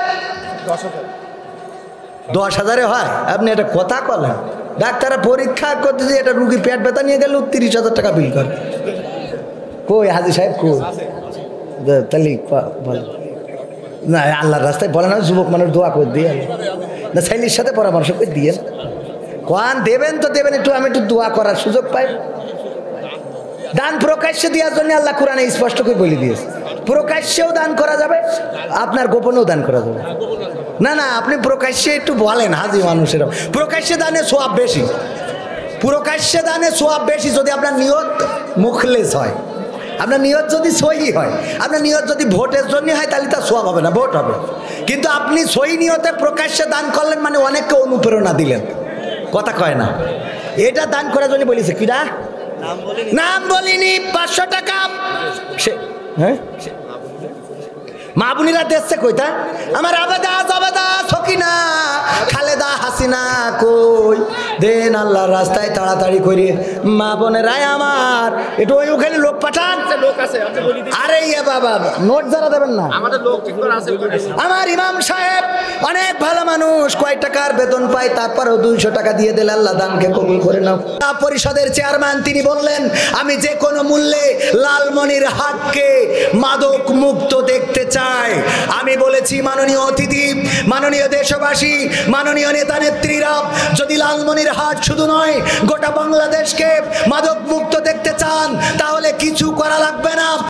10,000 হয়। আপনি একটা কথা বলেন, ডাক্তাররা পরীক্ষা করতে যে এটা রুগী পেট ব্যথা নিয়ে গেল 30,000 টাকা বিল করে। কই হাজি সাহেব কই? তাহলে বল না, আল্লাহর রাস্তায় বলে না, যুবক মানুষ দোয়া করে দিয়ে না, ছেলের সাথে পরামর্শ করে দিয়ে কোন দেবেন তো দেবেন, একটু আমি একটু দোয়া করার সুযোগ পাই। দান প্রকাশ্যে দেওয়ার জন্য আল্লাহ কোরআনে স্পষ্ট করে বলে দিয়েছে, প্রকাশ্যেও দান করা যাবে, আপনার গোপনেও দান করা যাবে। না না, আপনি প্রকাশ্যে একটু বলেন, হাজি মানুষের প্রকাশ্যে দানে সোয়াব বেশি, প্রকাশ্যে দানে সোয়াব বেশি যদি আপনার নিয়ত মুখলেস হয়, আপনার নিয়ত যদি সহি হয়, আপনার নিয়ত যদি ভোটের জন্য হয় তাহলে তার সোয়াব হবে না, ভোট হবে। কিন্তু আপনি সহি নিয়তে প্রকাশ্যে দান করলেন মানে অনেককে অনুপ্রেরণা দিলেন, কথা কয় না। এটা দান করার জন্য বলেছে কিরা নাম বলিনি, 500 টাকা সে, হ্যাঁ মা বোনেরা দেখছে কইতা আমার আবেদা জবেদা সকিনা খালেদা হাসিনা কই দেন আল্লাহর রাস্তায় তাড়াতাড়ি করে মা বোনেরাই আমার একটু ওই ওখানে লোক পাঠান, লোক আছে আপনি বলি দিন। আরে ইয়ে বাবা নোট যারা দেবেন না, আমাদের লোক ঠিক করে আছে ওখানে। আমার ইমাম সাহেব অনেক ভালো মানুষ, কয় টাকার বেতন পায় তারপরেও 200 টাকা দিয়ে দিলে আল্লাহ দানকে কবুল করে নাও। পরিষদের চেয়ারম্যান তিনি বললেন আমি যে কোনো মূল্যে লালমনিরহাটকে মাদক মুক্ত দেখতে চাই। আমি বলেছি মাননীয় অতিথি, মাননীয় দেশবাসী, মাননীয় নেতা নেত্রীরা, যদি লালমনিরহাট শুধু নয় গোটা বাংলাদেশকে মাদক মুক্ত দেখতে